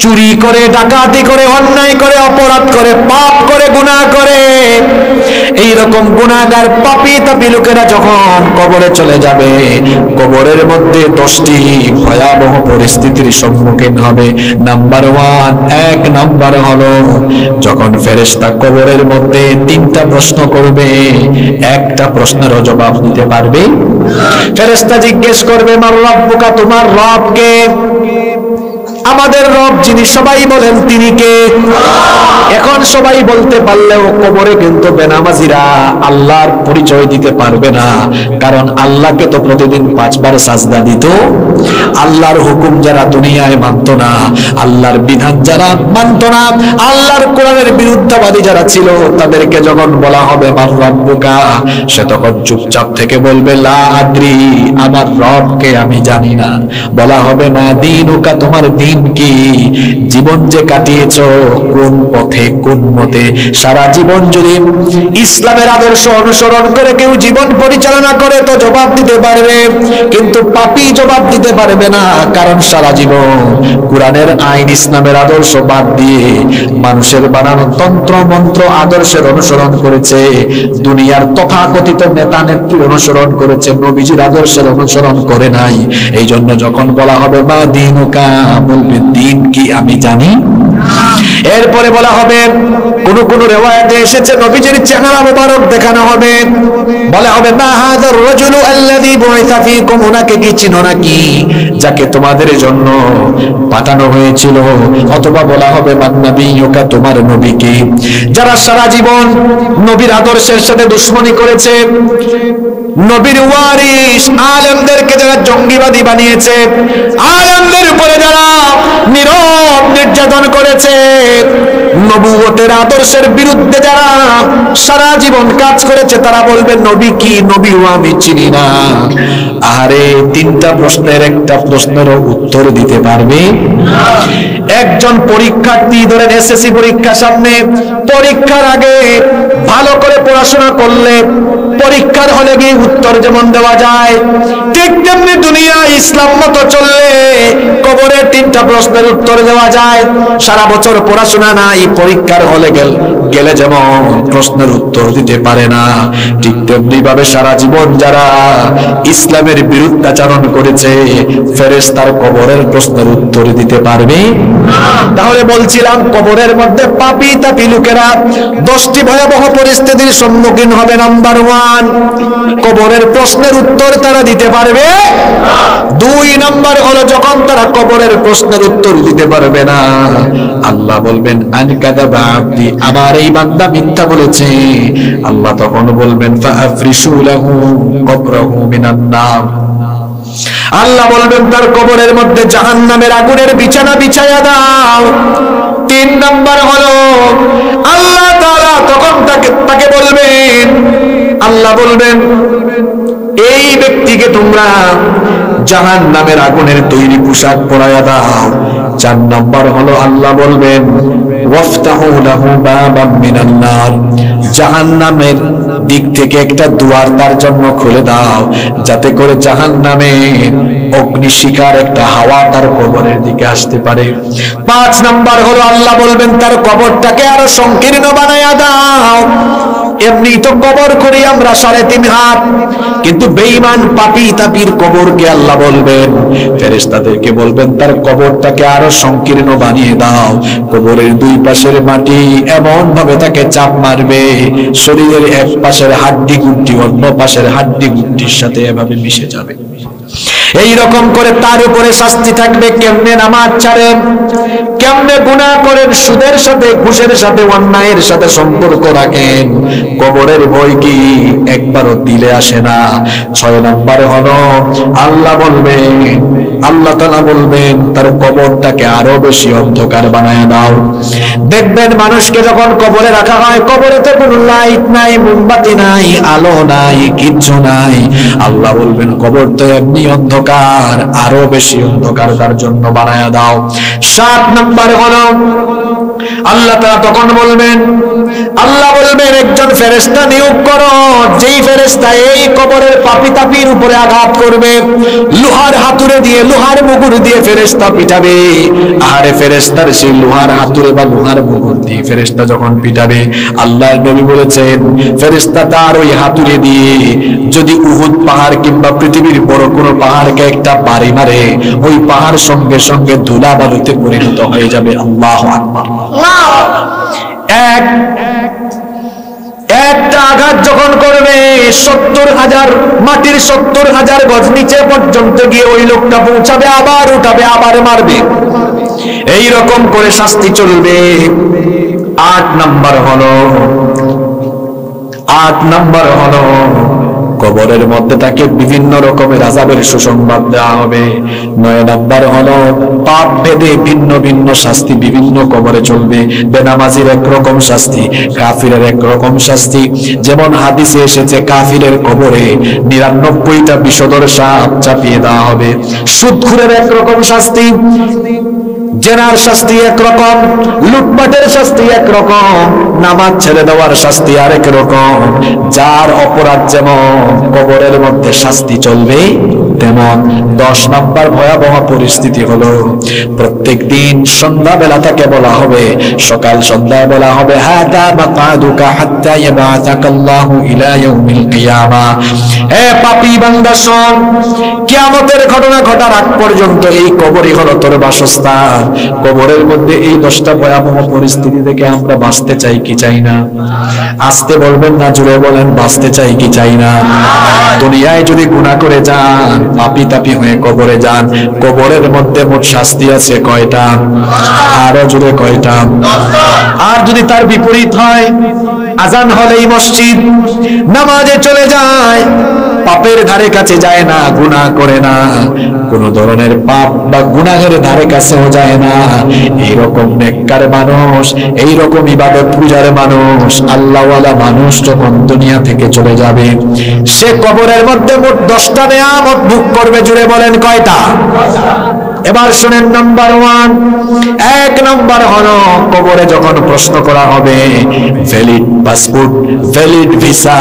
চুরি করে, ডাকাতি করে, অন্যায় করে, অপরাধ করে, পাপ করে, গুনাহ করে, এইরকম গুনাহগার পাপী তাপী লোকেরা যখন কবরে চলে যাবে, কবরের মধ্যে 10টি ভয়াবহ পরিস্থিতির সম্মুখীন হবে। নাম্বার 1, 1 নাম্বার হলো যখন ফেরেশতা কবরের মধ্যে 3টা প্রশ্ন করবে, একটা প্রশ্নেরও জবাব দিতে পারবে। ফেরেশতা জিজ্ঞেস করবে, মার রব্বুকা, তোমার রব কে? আমাদের রব যিনি, সবাই বলেন তিনি কে? এখন সবাই বলতে পারলেও কবরে কিন্তু বেনামাজিরা আল্লাহর পরিচয় দিতে পারবে না, কারণ আল্লাহকে তো প্রতিদিন 5 বার সাজদা দিত। আল্লাহর হুকুম যারা দুনিয়ায় মানত না, আল্লাহর বিধান যারা মানত না, আল্লাহর কোরআনের বিরুদ্ধবাদী যারা ছিল, তাদেরকে যখন বলা হবে মার রব্বুকা, সে তখন চুপচাপ থেকে বলবে লা আদ্রি, আমার রবকে আমি জানি না। বলা হবে মা দীনুকা, তোমার দিন কি? জীবন যে কাটিয়েছো কোন পথে, কোন মতে? সারা জীবন যদি ইসলামের আদর্শ অনুসরণ করে কেউ জীবন পরিচালনা করে তো জবাব দিতে পারবে, কিন্তু পাপী জবাব দিতে পারবে না, কারণ সারা জীবন কোরআনের আইন, ইসলামের আদর্শ বাদ দিয়ে মানুষের বানানো তন্ত্র মন্ত্র আদর্শের অনুসরণ করেছে, দুনিয়ার তথাকথিত নেতা নেত্রীর অনুসরণ করেছে, নবীজির আদর্শের অনুসরণ করে নাই। এই জন্য যখন বলা হবে মা দীনুকা, বলবে দিন কি আমি জানি। এরপরে বলা হবে, কোন কোন রিওয়ায়াতে এসেছে নবীজির চেহারা মোবারক দেখানো হবে, বলা হবে মা হাযার রাজুলু আল্লাযী বুইসা ফীকুম, উনাকে কি চিনো নাকি, যাকে তোমাদের জন্য পাঠানো হয়েছিল? অথবা বলা হবে মান নাবিয়ুকা, তোমার নবী কে? যারা সারা জীবন নবীর আদর্শের সাথে দুশমনি করেছে, নবীর ওয়ারিস আলেমদেরকে যারা জঙ্গিবাদী বানিয়েছে, আলেমদের উপরে যারা নীরব নির্যাতন করেছে, নবুয়তের আদর্শের বিরুদ্ধে যারা সারা জীবন কাজ করেছে, তারা বলবে নবী কি? নবীও আমি চিনি না। আরে 3টা প্রশ্নের একটা প্রশ্নেরও উত্তর দিতে পারবে? একজন পরীক্ষার্থী, ধরেন এসএসসি পরীক্ষা সামনে, পরীক্ষার আগে ভালো করে পড়াশোনা করলে পরীক্ষার হলে গিয়ে উত্তর যেমন দেওয়া যায়, ঠিক তেমনি দুনিয়া ইসলাম মতো চললে কবরে 3টা প্রশ্নের উত্তর দেওয়া যায়। সারা বছর পড়াশোনা নাই, পরীক্ষার হলে গেলে যেমন প্রশ্নের উত্তর দিতে পারে না, ঠিক তেমনি ভাবে সারা জীবন যারা ইসলামের বিরুদ্ধাচরণ করেছে, ফেরেশতার কবরের প্রশ্নের উত্তর দিতে পারবে? তাহলে বলছিলাম কবরের মধ্যে পাপী তাপী লোকেরা 10টি ভয়াবহ পরিস্থিতির সম্মুখীন হবে। নাম্বার 1, কবরের প্রশ্নের উত্তর তারা দিতে পারবে। 2 নাম্বার হলো যখন তারা কবরের প্রশ্নের উত্তর দিতে পারবে না, আল্লাহ বলবেন আনকাদাবা আবদি, আমার এই বান্দা মিথ্যা বলেছে। আল্লাহ তখন বলবেন ফাআফরিশু লাহু কবরাহু মিনান নার, আল্লাহ বলবেন তার কবরের মধ্যে জাহান্নামের আগুনের বিছানা বিছায়া দাও। 3 নাম্বার হলো আল্লাহ তাআলা তখন তাকে বলবেন, আল্লাহ বলবেন এই ব্যক্তিকে তোমরা জাহান্নামের আগুনের তৈরি পোশাক পরায়া দাও। 4 নাম্বার হলো আল্লাহ বলবেন ওয়াফতাহু লাহু বাবাম মিনান নার, জাহান্নামের দিক থেকে একটা দুয়ার তার জন্য খুলে দাও, যাতে করে জাহান্নামের অগ্নিশিখার একটা হাওয়া তার কবরের দিকে আসতে পারে। 5 নাম্বার হলো আল্লাহ বলবেন তার কবরটাকে আরো সংকীর্ণ বানায়া দাও। এমনি তো কবর করি আমরা 3.5 হাত, কিন্তু বেঈমান পাপী তাপীর কবরকে আল্লাহ বলবেন, ফেরেশতাদেরকে বলবেন তার কবরটাকে আরো সংকীর্ণ বানিয়ে দাও। কবরের 2 পাশের মাটি এমন ভাবে তাকে চাপ মারবে, শরীরের এক পাশের হাড্ডি গুড্ডি অন্য পাশের হাড্ডি গুড্ডির সাথে এভাবে মিশে যাবে। এই রকম করে তার উপরে শাস্তি থাকবে। কেমনে নামাজ ছাড়েন, কেমনে গুনাহ করেন, সুদের সাথে ঘুষের সাথে অন্যায়ের সাথে সম্পর্ক রাখেন, কবরের ভয় কি একবারও দিলে আসে না। 6 নাম্বার হলো আল্লাহ বলবেন, আল্লাহ তাআলা বলবেন তার কবরটাকে আরো বেশি অন্ধকার বানায় দাও। দেখবেন মানুষকে যখন কবরে রাখা হয়, কবরেতে কোনো লাইট নাই, মোমবাতি নাই, আলো নাই, কিচ্ছু নাই। আল্লাহ বলবেন কবর তো এমনি অন্ধকার, আরো বেশি অন্ধকার তার জন্য বানায় দাও। 7 নাম্বার হলো আল্লাহ তাআলা তখন বলবেন, আল্লাহ বলবেন একজন ফেরেশতা নিয়োগ করো, যেই ফেরেশতা এই কবরের পাপী তাপীর উপরে আঘাত করবে, লোহার হাতুড়ে দিয়ে, লোহার মুগুর দিয়ে ফেরেশতা পিটাবে। আরে ফেরেশতার সেই লোহার হাতুড়ে বা লোহার মুগুর দিয়ে ফেরেশতা যখন পিটাবে, আল্লাহর নবী বলেছেন ফেরেশতা তার ওই হাতুড়ে দিয়ে যদি উহুদ পাহাড় কিংবা পৃথিবীর বড় কোনো পাহাড়কে একটা বাড়ি মারে, ওই পাহাড় সঙ্গে সঙ্গে ধুলা বালুতে পরিণত হয়ে যাবে। আল্লাহু আকবার। একটা আঘাত যখন করবে 70,000 মাটির 70,000 গজ নিচে পর্যন্ত গিয়ে ওই লোকটা পৌঁছাবে, আবার উঠাবে, আবার মারবে, এই রকম করে শাস্তি চলবে। 8 নাম্বার হলো কবরের মধ্যে তাকে বিভিন্ন রকমের আযাবের সুসংবাদ দেওয়া হবে। 9 নাম্বার হলো পাপ ভেদে ভিন্ন ভিন্ন শাস্তি বিভিন্ন কবরে চলবে। বেনামাজির একরকম শাস্তি, কাফিরের একরকম শাস্তি। যেমন হাদিসে এসেছে কাফিরের কবরে 99টা বিষধর সাপ চাপিয়ে দেওয়া হবে। সুদখোরের একরকম শাস্তি, জেনার শাস্তি একরকম, লুটপাটের শাস্তি একরকম, নামাজ ছেড়ে দেওয়ার শাস্তি আরেক রকম। যার অপরাধ যেমন কবরের মধ্যে শাস্তি চলবে তেমন। 10 নাম্বার ভয়াবহ পরিস্থিতি হলো প্রত্যেক দিন সন্ধ্যাবেলা তাকে বলা হবে, সকাল সন্ধ্যায় বলা হবে, হাদা মাকাদুকা হাত্তা ইয়াবাতাকাল্লাহু ইলা ইয়াউমিল কিয়ামা। হে পাপী বান্দা শোন, কিয়ামতের ঘটনা ঘটার আগ পর্যন্ত এই কবরই হলো তোর বাসস্থান। কবরের মধ্যে এই 10টা ভয়াবহ পরিস্থিতি থেকে আমরা বাঁচতে চাই কি চাই না? আসতে বলবেন না, জুড়ে বলেন, বাঁচতে চাই কি চাই না? দুনিয়ায় যদি গুনাহ করে যান, পাপী তাপী হয়ে কবরে যান, কবরের মধ্যে মোট শাস্তি আছে কয়টা? আরো জুড়ে কয়টা? আর যদি তার বিপরীত হয়, আজান হলেই মসজিদ, নামাজে চলে যায়, পাপের ধারে কাছে যায় না, গুনাহ করে না, কোন ধরনের পাপ বা গুনাহের ধারে কাছেও যায় না, এইরকম নেককার মানুষ, এইরকম ইবাদত পূজার মানুষ, আল্লাহওয়ালা মানুষ যখন দুনিয়া থেকে চলে যাবে, সে কবরের মধ্যে মোট 10টা নেয়ামত ভোগ করবে। জুড়ে বলেন কয়টা? এবার শুনেন নাম্বার 1। 1 নাম্বার হলো কবরে যখন প্রশ্ন করা হবে, valid passport, valid visa,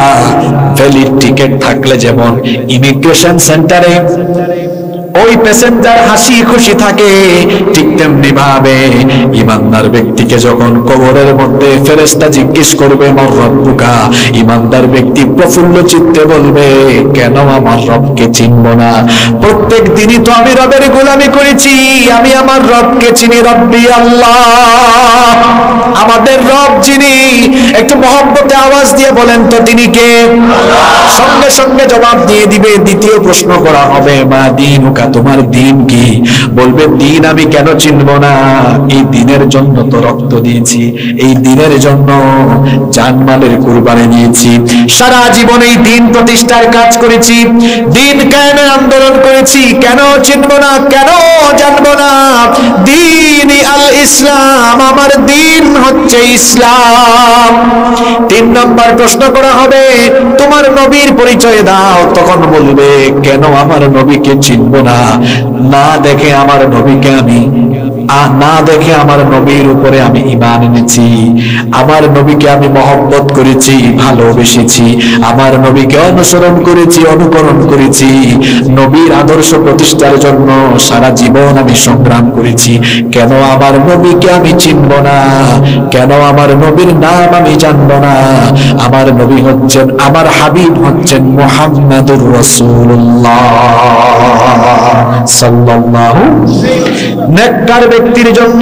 valid ticket থাকলে যেমন ইমিগ্রেশন সেন্টারে ওই প্যাসেঞ্জার হাসি খুশি থাকে, ঠিক তেমনি ভাবে ইমানদার ব্যক্তিকে যখন কবরের মধ্যে ফেরেশতা জিজ্ঞেস করবে মান রব্বুকা, ইমানদার ব্যক্তি প্রফুল্ল চিত্তে বলবে, কেন আমার রবকে চিনব না? প্রত্যেক দিনই তো আমি রবের গোলামি করেছি, আমি আমার রবকে চিনি, রব্বি আল্লাহ, আমাদের রব যিনি। একটু মহব্বতে আওয়াজ দিয়ে বলেন তো তিনি কে? সঙ্গে সঙ্গে জবাব দিয়ে দিবে। দ্বিতীয় প্রশ্ন করা হবে, মা দীনুকা, তোমার দিন কি? বলবে, দিন আমি কেন চিনব না? এই দিনের জন্য তো রক্ত দিয়েছি, এই দিনের জন্য জানমালের কুরবানি দিয়েছি, সারা জীবন এই দিন প্রতিষ্ঠার কাজ করেছি, দিন কায়েমের আন্দোলন করেছি, কেন চিনব না, কেন জানব না? দিন আল ইসলাম, আমার দিন হচ্ছে ইসলাম। 3 নম্বর প্রশ্ন করা হবে, তোমার নবীর পরিচয় দাও। তখন বলবে, কেন আমার নবীকে চিনব না? না দেখে আমার নবীকে আমি না দেখে আমার নবীর উপরে আমি ঈমান এনেছি, আমার নবীকে আমি মহব্বত করেছি, ভালোবেসেছি, আমার নবীকে অনুসরণ করেছি, অনুকরণ করেছি, নবীর আদর্শ প্রতিষ্ঠার জন্য সারা জীবন আমি সংগ্রাম করেছি। কেন আমার নবীকে আমি চিনব না? কেন আমার নবীর নাম আমি জানব না? আমার নবী হচ্ছেন, আমার হাবিব হচ্ছেন মুহাম্মাদুর রাসূলুল্লাহ সাল্লাল্লাহু। নেককার ব্যক্তির জন্য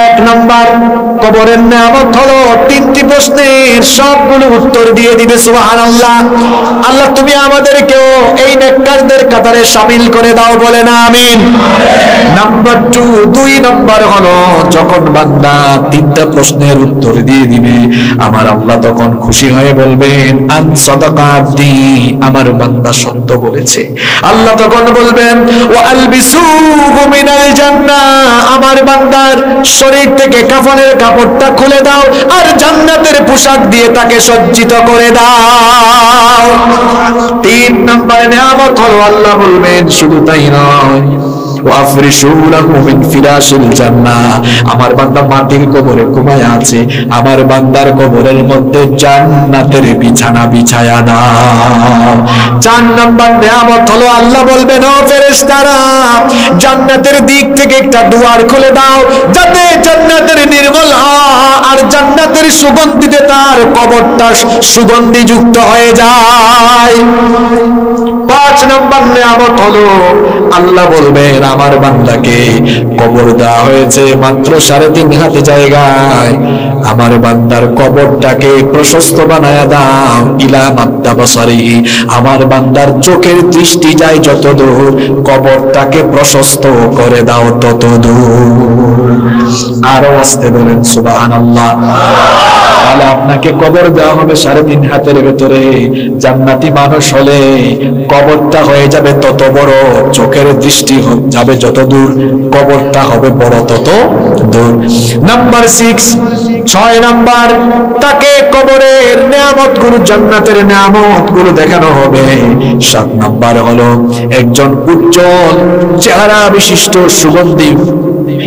1 নাম্বার কবরের নিয়ামত হলো 3টি প্রশ্নের সবগুলো উত্তর দিয়ে দিবে। সুবহানাল্লাহ। আল্লাহ তুমি আমাদেরকেও এই নেককারদের কাতারে শামিল করে দাও, বলেন আমিন। নাম্বার 2 নাম্বার হলো যখন বান্দা 3টা প্রশ্নের উত্তর দিয়ে দিবে, আমার আল্লাহ তখন খুশি হয়ে বলবেন, আন সাদাকা আবদি, আমার বান্দা সত্য বলেছে। আল্লাহ তখন বলবেন, ওয়া আলবিসুহু মিনাল জান্নাহ, আমার বান্দার শরীর থেকে কাফনের কাপড়টা খুলে দাও আর জান্নাতের পোশাক দিয়ে তাকে সজ্জিত করে দাও। 3 নম্বর নিয়ামত হলো আল্লাহ বলবেন, শুধু তাই নয়, ওয়া আফরিশু লাহু মিন ফিরাশিল জান্নাহ। আমার বান্দা মাটির কবরে ঘুমায় আছে, আমার বান্দার কবরের মধ্যে জান্নাতের বিছানা বিছায়া দাও। 4 নম্বর নিয়ামত হলো আল্লাহ বলবেন, ও ফেরেশতারা জান্নাতের দিক থেকে একটা দুয়ার খুলে দাও, যাতে জান্নাতের নির্মল আর জান্নাতের সুগন্ধিতে তার কবরটা সুগন্ধি যুক্ত হয়ে যায়। 5 নম্বর নিয়ামত হলো আল্লাহ বলবেন, আমার বান্দাকে কবর দেওয়া হয়েছে মাত্র 3.5 হাত জায়গায়, আমার বান্দার কবরটাকে প্রশস্ত বানায়া দাও। ইলা মাদ্দা বাসারিহি, আমার বান্দার চোখের দৃষ্টি যায় যত দূর, কবরটাকে প্রশস্ত করে দাও তত দূর। আরো আস্তে বলেন সুবহানাল্লাহ। তাহলে আপনাকে কবর দেওয়া হবে 3.5 হাতের ভেতরে। জান্নাতি মানুষ হলে কবরটা হয়ে যাবে তত বড়, চোখের দৃষ্টি যাবে যত দূর, কবরটা হবে বড় তত দূর। নাম্বার 6 নাম্বার, তাকে কবরের নিয়ামতগুলো, জান্নাতের নিয়ামতগুলো দেখানো হবে। 7 নাম্বার হলো একজন উজ্জ্বল চেহারা বিশিষ্ট সুগন্ধি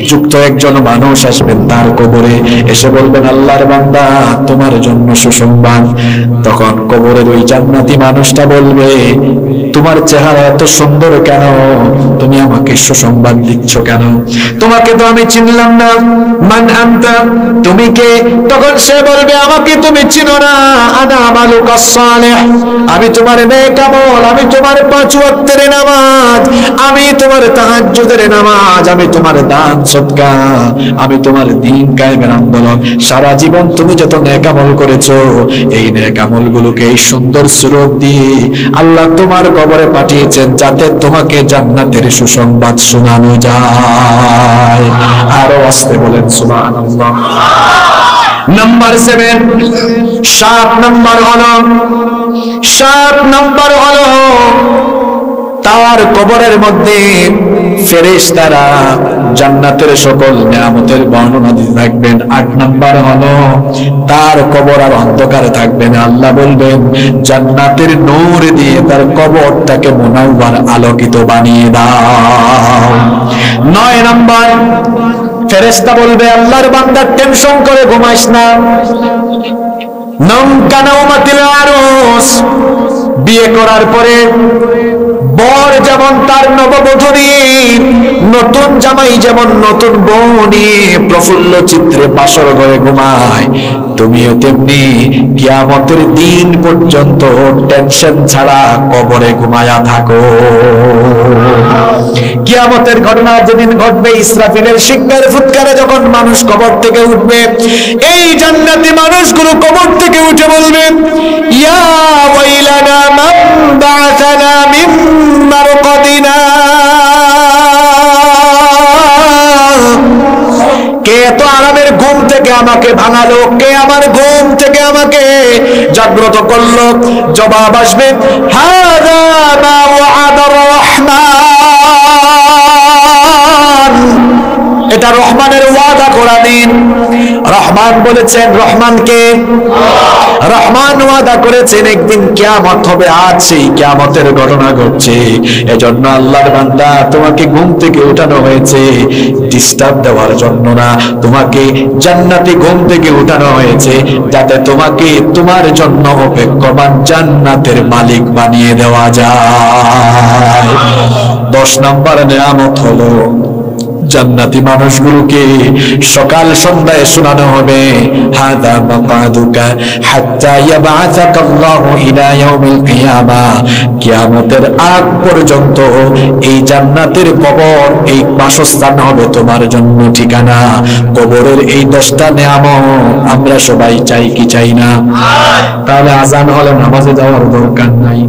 যুক্ত একজন মানুষ আসবেন তার কবরে, এসে বলবেন, আল্লাহর বান্দা তোমার জন্য সুসংবাদ। তখন কবরের ওই জান্নাতি মানুষটা বলবে, তোমার চেহারা এত সুন্দর কেন, তুমি আমাকে সুসংবাদ দিচ্ছ কেন, তোমাকে তো আমি চিনলাম না, মান আনতা, তুমি কে? তখন সে বলবে, আমাকে তুমি চিনো না, আনা আমালুকাস সালিহ, আমি তোমার নেক আমল, আমি তোমার 5 ওয়াক্তের নামাজ, আমি তোমার তাহাজ্জুদের নামাজ, আমি তোমার দান সদকা, আমি তোমার দ্বীন কায়েমের আন্দোলন, সারা জীবন তুমি যত নেক আমল করেছো, এই নেক আমলগুলোকে এই সুন্দর সুরত দিয়ে আল্লাহ তোমার কবরে পাঠিয়েছেন, যাতে তোমাকে জান্নাতের সুসংবাদ শোনানো যায়। আরো আস্তে বলেন সুবহানাল্লাহ। নাম্বার 7 নম্বর হলো তার কবরের মধ্যে ফেরেশতারা জান্নাতের সকল নিয়ামতের বর্ণনা দিতে থাকবেন। 8 নাম্বার হলো তার কবর আর অন্ধকারে থাকবে না, আল্লাহ বলবেন জান্নাতের নূর দিয়ে তার কবরটাকে মুনাওয়ার আলোকিত বানিয়ে দাও। 9 নাম্বার, ফেরেশতা বলবে, আল্লাহর বান্দা টেনশন করে ঘুমাইস না, নম কানাউমাতিল আরুস, বিয়ে করার পরে বর যেমন তার নববধূ নিয়ে, নতুন জামাই যেমন নতুন বউ নিয়ে প্রফুল্ল চিত্রে বাসর ঘরে ঘুমায়, তুমিও তেমনি কিয়ামতের দিন পর্যন্ত টেনশন ছাড়া কবরে ঘুমায়া থাকো। কিয়ামতের ঘটনা যেদিন ঘটবে, ইসরাফিলের শিঙ্গার ফুৎকারে যখন মানুষ কবর থেকে উঠবে, এই জান্নাতি মানুষগুলো কবর থেকে উঠে বলবে, ইয়া ওয়াইলানা মান বা'আসানা মিন মারকাদিনা, কে এত আরামের ঘুম থেকে আমাকে ভাঙালো, কে আমার ঘুম থেকে আমাকে জাগ্রত করলো? জবাব আসবে, হাযা মা ওয়া'আদার রহমান, এটা রহমানের ওয়াদা করা দিন। রহমান বলেছেন, রহমানকে রহমান ওয়াদা করেছেন একদিন কিয়ামত হবে, আজ সেই কিয়ামতের ঘটনা ঘটছে। এজন্য আল্লাহর বান্দা, তোমাকে ঘুম থেকে উঠানো হয়েছে ডিস্টার্ব দেওয়ার জন্য না, তোমাকে জান্নাতি ঘুম থেকে উঠানো হয়েছে যাতে তোমাকে তোমার জন্য অপেক্ষমান জান্নাতের মালিক বানিয়ে দেওয়া যায়। 10 নম্বর নিয়ামত হলো জান্নাতি মানুষগুলোকে সকাল সন্ধ্যায় শোনানো হবে, হাদা মাকাদুকা হাত্তা ইয়াবআসাকাল্লাহু ইলা ইয়াউমিল কিয়ামাহ, কিয়ামতের আগ পর্যন্ত এই জান্নাতের কবর, এই বাসস্থান হবে তোমার জন্য ঠিকানা। কবরের এই 10টা নিয়ামত আমরা সবাই চাই কি চাই না? তাহলে আজান হলে নামাজে যাওয়ার দরকার নাই।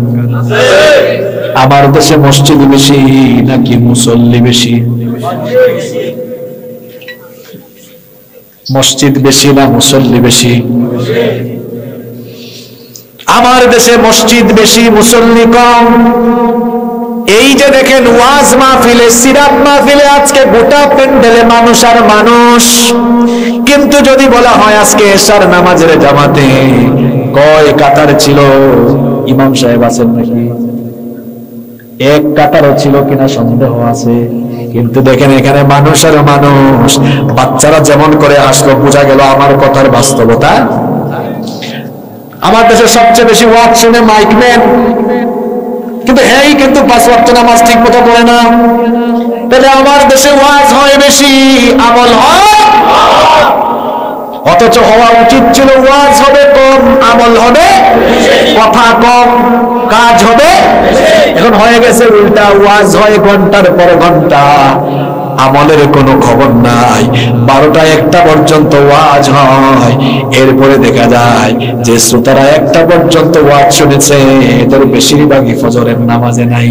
আমার দেশে মসজিদ বেশি নাকি মুসল্লি বেশি? মসজিদ বেশি না মুসল্লি বেশি? আমার দেশে মসজিদ বেশি, মুসল্লি কম। এই যে দেখেন ওয়াজ মাহফিলে, সিরাত মাহফিলে আজকে গোটা প্যান্ডেলে মানুষ আর মানুষ, কিন্তু যদি বলা হয় আজকে এশার নামাজের জামাতে কয় কাতার ছিল, ইমাম সাহেব আছেন নাকি? 1 কাতারও ছিল কিনা সন্দেহ আছে। কিন্তু দেখেন এখানে মানুষ আর মানুষ, বাচ্চারা যেমন করে আসলো বোঝা গেল আমার কথার বাস্তবতা। আমার দেশে সবচেয়ে বেশি ওয়াজ শুনে মাইকম্যান, কিন্তু হেই কিন্তু 5 ওয়াক্ত নামাজ ঠিক মতো পড়ে না। তাহলে আমার দেশে ওয়াজ হয় বেশি, আমল হয়, অথচ হওয়া উচিত ছিল ওয়াজ হবে কম, আমল হবে, কথা কম, কাজ হবে। এখন হয়ে গেছে উল্টা, ওয়াজ হয় ঘন্টার পর ঘন্টা, আমলের কোনো খবর নাই। 12টা 1টা পর্যন্ত ওয়াজ হয়, এরপরে দেখা যায় যে শ্রোতারা 1টা পর্যন্ত ওয়াজ শুনেছে, এদের বেশিরভাগই ফজরের নামাজে নাই।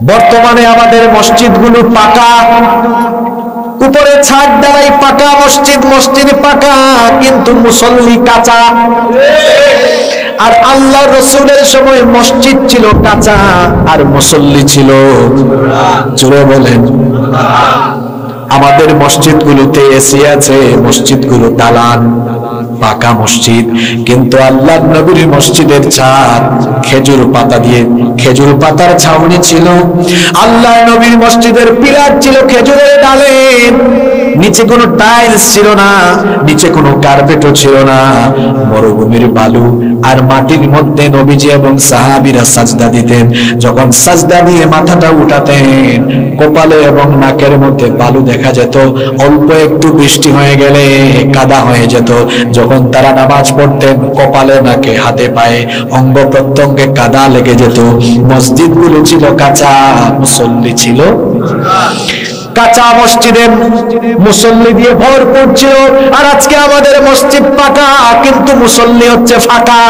বর্তমানে আমাদের মসজিদগুলো পাকা, উপরে ছাদ ঢালাই পাকা, মসজিদ পাকা, কিন্তু মুসল্লি কাঁচা। আর আল্লাহ রসুলের সময় মসজিদ ছিল কাঁচা আর মুসল্লি ছিল, জোরে বলেন। আমাদের মসজিদগুলোতে এসি আছে, মসজিদগুলো দালান, পাকা মসজিদ, কিন্তু আল্লাহ নবীর মসজিদের ছাদ খেজুর পাতা দিয়ে, খেজুর পাতার ছাউনি ছিল। আল্লাহ নবীর মসজিদের পিলার ছিল খেজুরের ডালের, নিচে কোনো টাইলস ছিল না, নিচে কোনো কার্পেটও ছিল না, মরুভূমির বালু আর মাটির মধ্যে নবীজি এবং সাহাবীরা সাজদা দিতেন। যখন সাজদা দিয়ে মাথাটা উঠাতেন, কপালে এবং নাকের মধ্যে বালু দেখা যেত, অল্প একটু বৃষ্টি হয়ে গেলে কাদা হয়ে যেত। যখন তারা নামাজ পড়তেন, কপালে নাকে হাতে পায়ে অঙ্গ প্রত্যঙ্গে কাদা লেগে যেত। মসজিদগুলো ছিল কাঁচা, মুসল্লি ছিল কাঁচা, মসজিদের মুসল্লি দিয়ে ভরপুর ছিল। আর আজকে আমাদের মসজিদ পাকা, কিন্তু মুসল্লি হচ্ছে ফাঁকা।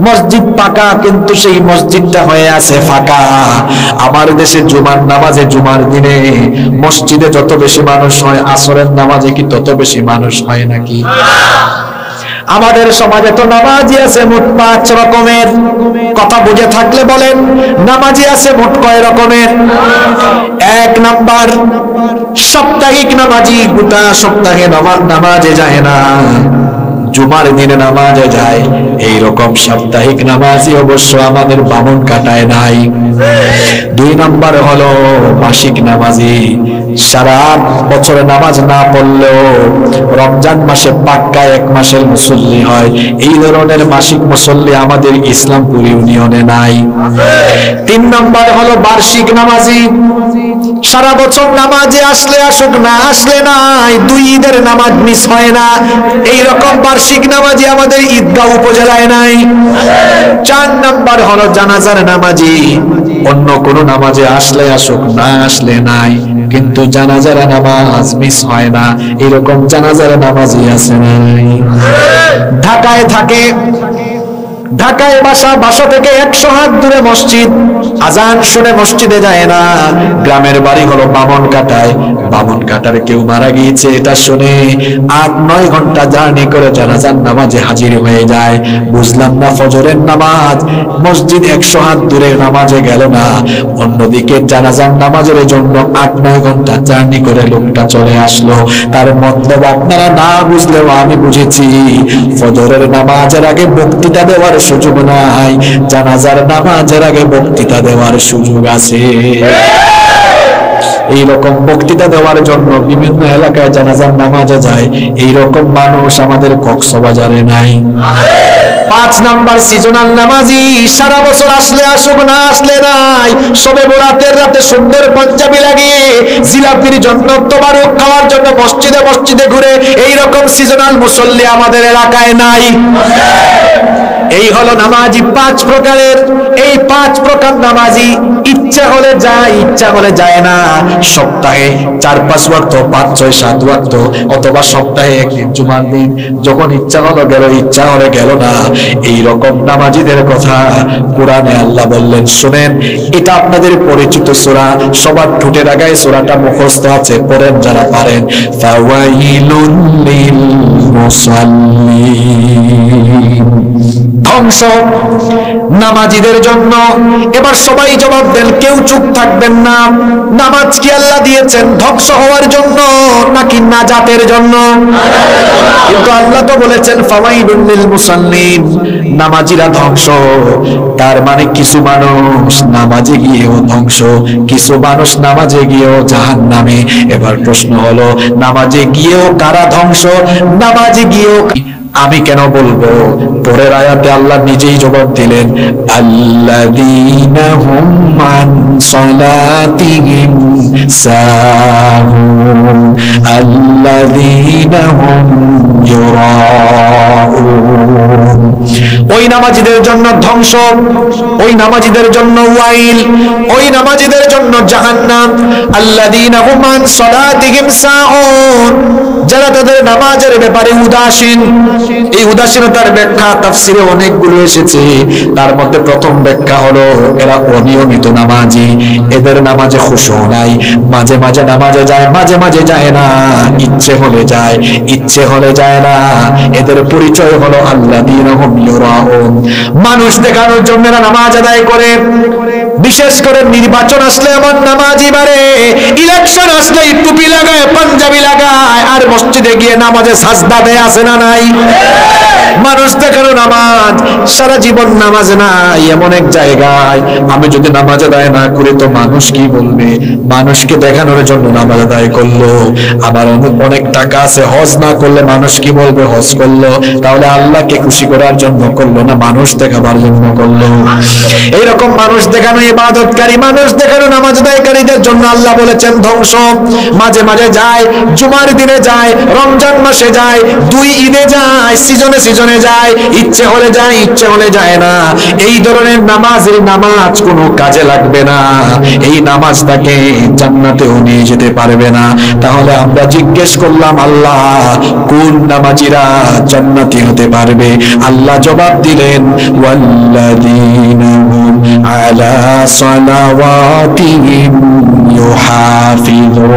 মসজিদ পাকা, কিন্তু সেই মসজিদটা হয়ে আছে ফাঁকা। আমার দেশে জুমার নামাজে, জুমার দিনে মসজিদে যত বেশি মানুষ হয়, আসরের নামাজে কি তত বেশি মানুষ হয় নাকি? আমাদের সমাজে তো নামাজি আছে মোট 5 রকমের। কথা বুঝে থাকলে বলেন, নামাজি আছে মোট কয় রকমের? 1 নাম্বার সাপ্তাহিক নামাজি, গোটা সপ্তাহে নামাজে যায় না, জুমার দিনে নামাজে যায়। এই রকম সাপ্তাহিক নামাজি অবশ্য আমাদের বামন কাটায় নাই। 2 নাম্বার হলো মাসিক নামাজি, সারা বছরে নামাজ না পড়লেও রমজান মাসে পাক্কা 1 মাসের মুসল্লি হয়। এই ধরনের মাসিক মুসল্লি আমাদের ইসলামপুর ইউনিয়নে নাই। 3 নাম্বার হলো বার্ষিক নামাজি, সারা বছর নামাজে আসলে আসুক, না আসলে নাই, 2 ঈদের নামাজ মিস হয় না। এই রকম বার্ষিক নামাজি আমাদের ঈদগাঁও উপজেলায় নাই। 4 নাম্বার হলো জানাজার নামাজি, অন্য কোন নামাজে আসলে আসুক, না আসলে নাই, কিন্তু জানাজার নামাজ মিস হয় না। এরকম জানাজার নামাজি আছে নাই? ঢাকায় থাকে, ঢাকায় বাসা থেকে 100 হাত দূরে মসজিদ, আজান শুনে মসজিদে যায় না। গ্রামের বাড়ি হলো বামনকাটায়, বামনকাটার কেউ মারা গিয়েছে এটা শুনে 8-9 ঘন্টা জার্নি করে জানাজার নামাজে হাজির হয়ে যায়। বুঝলাম না, ফজরের নামাজ মসজিদ 100 হাত দূরে নামাজে গেল না, অন্যদিকে জানাজার নামাজের জন্য 8-9 ঘন্টা জার্নি করে লোকটা চলে আসলো। তার মতলব আপনারা না বুঝলেও আমি বুঝেছি, ফজরের নামাজের আগে বক্তৃতা দেওয়ার সুযোগ নাই, জানাজার নামাজের আগে বক্তৃতা দেওয়ার সুযোগ আছে। এই রকম বক্তৃতা দেওয়ার জন্য বিভিন্ন এলাকায় জানাজার নামাজে যায়, এই রকম মানুষ আমাদের কক্সবাজারে নাই। 5 নাম্বার সিজনাল নামাজি, সারা বছর আসলে আসুক, না আসলে নাই, সবে বরাতের রাতে সুন্দর পাঞ্জাবি লাগিয়ে জিলাপির জন্য, তোবারক খাওয়ার জন্য মসজিদে মসজিদে ঘুরে, এই রকম সিজনাল মুসল্লি আমাদের এলাকায় নাই। এই হলো নামাজি 5 প্রকারের। এই 5 প্রকার নামাজি ইচ্ছা হলে যায়, ইচ্ছা হলে যায় না। সপ্তাহে 4-5 ওয়াক্ত, 5-6-7 ওয়াক্ত, অথবা সপ্তাহে একদিন জুমার দিন, যখন ইচ্ছা হলো গেল, ইচ্ছা হলে গেল না। এই রকম নামাজিদের কথা কোরআনে আল্লাহ বললেন, শুনেন, এটা আপনাদের পরিচিত সূরা, সবার ঠোঁটের আগায় সূরাটা মুখস্থ আছে, পড়েন যারা পারেন। ফাওয়াইলুল লিল মুসাল্লিন, ধ্বংস নামাজীদের জন্য। এবার সবাই জবাব দেন, কেউ চুপ থাকবেন না। নামাজ কি আল্লাহ দিয়েছেন ধ্বংস হওয়ার জন্য নাকি নাজাতের জন্য? কিন্তু আল্লাহ তো বলেছেন ফাওয়াইলুল লিল মুসাল্লিন, নামাজীরা ধ্বংস। তার মানে কিছু মানুষ নামাজে গিয়েও ধ্বংস, কিছু মানুষ নামাজে গিয়েও জাহান্নামে। এবার প্রশ্ন হলো, নামাজে গিয়েও কারা ধ্বংস, নামাজে গিয়েও? আমি কেন বলবো? পরের আয়াতে আল্লাহ নিজেই জবাব দিলেন, আল্লাযীনা হুম আন সালাতিহিম সাহুন আল্লাযীনা হুম ইউরাউন। ওই নামাজীদের জন্য ধ্বংস, ওই নামাজীদের জন্য ওয়াইল, ওই নামাজীদের জন্য জাহান্নাম। আল্লাযীনা হুম আন সালাতিহিম সাহুন, যারা তাদের নামাজের ব্যাপারে উদাসীন। এই উদাসীনতার ব্যাখ্যা তাফসিরে অনেকগুলো এসেছে। তার মধ্যে প্রথম ব্যাখ্যা হলো, এরা অনিয়মিত নামাজি, এদের নামাজে খুশু নাই। মাঝে মাঝে নামাজে যায়, মাঝে মাঝে যায় না, ইচ্ছে হলে যায়, ইচ্ছে হলে যায় না। এদের পরিচয় হলো আল্লাযীনা হুম ইউরাউন। মানুষ দেখানোর জন্য এরা নামাজ আদায় করে। বিশেষ করে নির্বাচন আসলে এমন নামাজি বাড়ে, ইলেকশন আসলে টুপি লাগায়, পাঞ্জাবি লাগায়, আর মসজিদে গিয়ে নামাজে সাজদা দেয়, আছে না নাই? মানুষ দেখানো নামাজ, সারা জীবন নামাজ নাই এমন এক জায়গায়। আমি যদি নামাজ আদায় না করি তো মানুষ কি বলবে? মানুষকে দেখানোর জন্য নামাজ আদায় করলো। আবার অনেক টাকা আছে, হজ না করলে মানুষ কি বলবে? হজ করলো, তাহলে আল্লাহকে খুশি করার জন্য করলো না মানুষ দেখাবার জন্য করলো? এইরকম মানুষ দেখানো ইবাদতকারী, মানুষ দেখানো নামাজ আদায়কারীদের জন্য আল্লাহ বলেছেন ধ্বংস। মাঝে মাঝে যায়, জুমার দিনে যায়, রমজান মাসে যায়, দুই ঈদে যায়, সিজনে সিজনে যায়, ইচ্ছে হলে যায়, ইচ্ছে হলে যায় না। এই ধরনের নামাজ, এই নামাজ কোনো কাজে লাগবে না। এই নামাজ তাকে জান্নাতেও নিয়ে যেতে পারবে না। তাহলে আমরা জিজ্ঞেস করলাম, আল্লাহ কোন নামাজিরা জান্নাতি হতে পারবে? আল্লাহ জবাব দিলেন, ওয়াল্লাযীনা হুম আলা সালাওয়াতিহিম ইউহাফিজুন।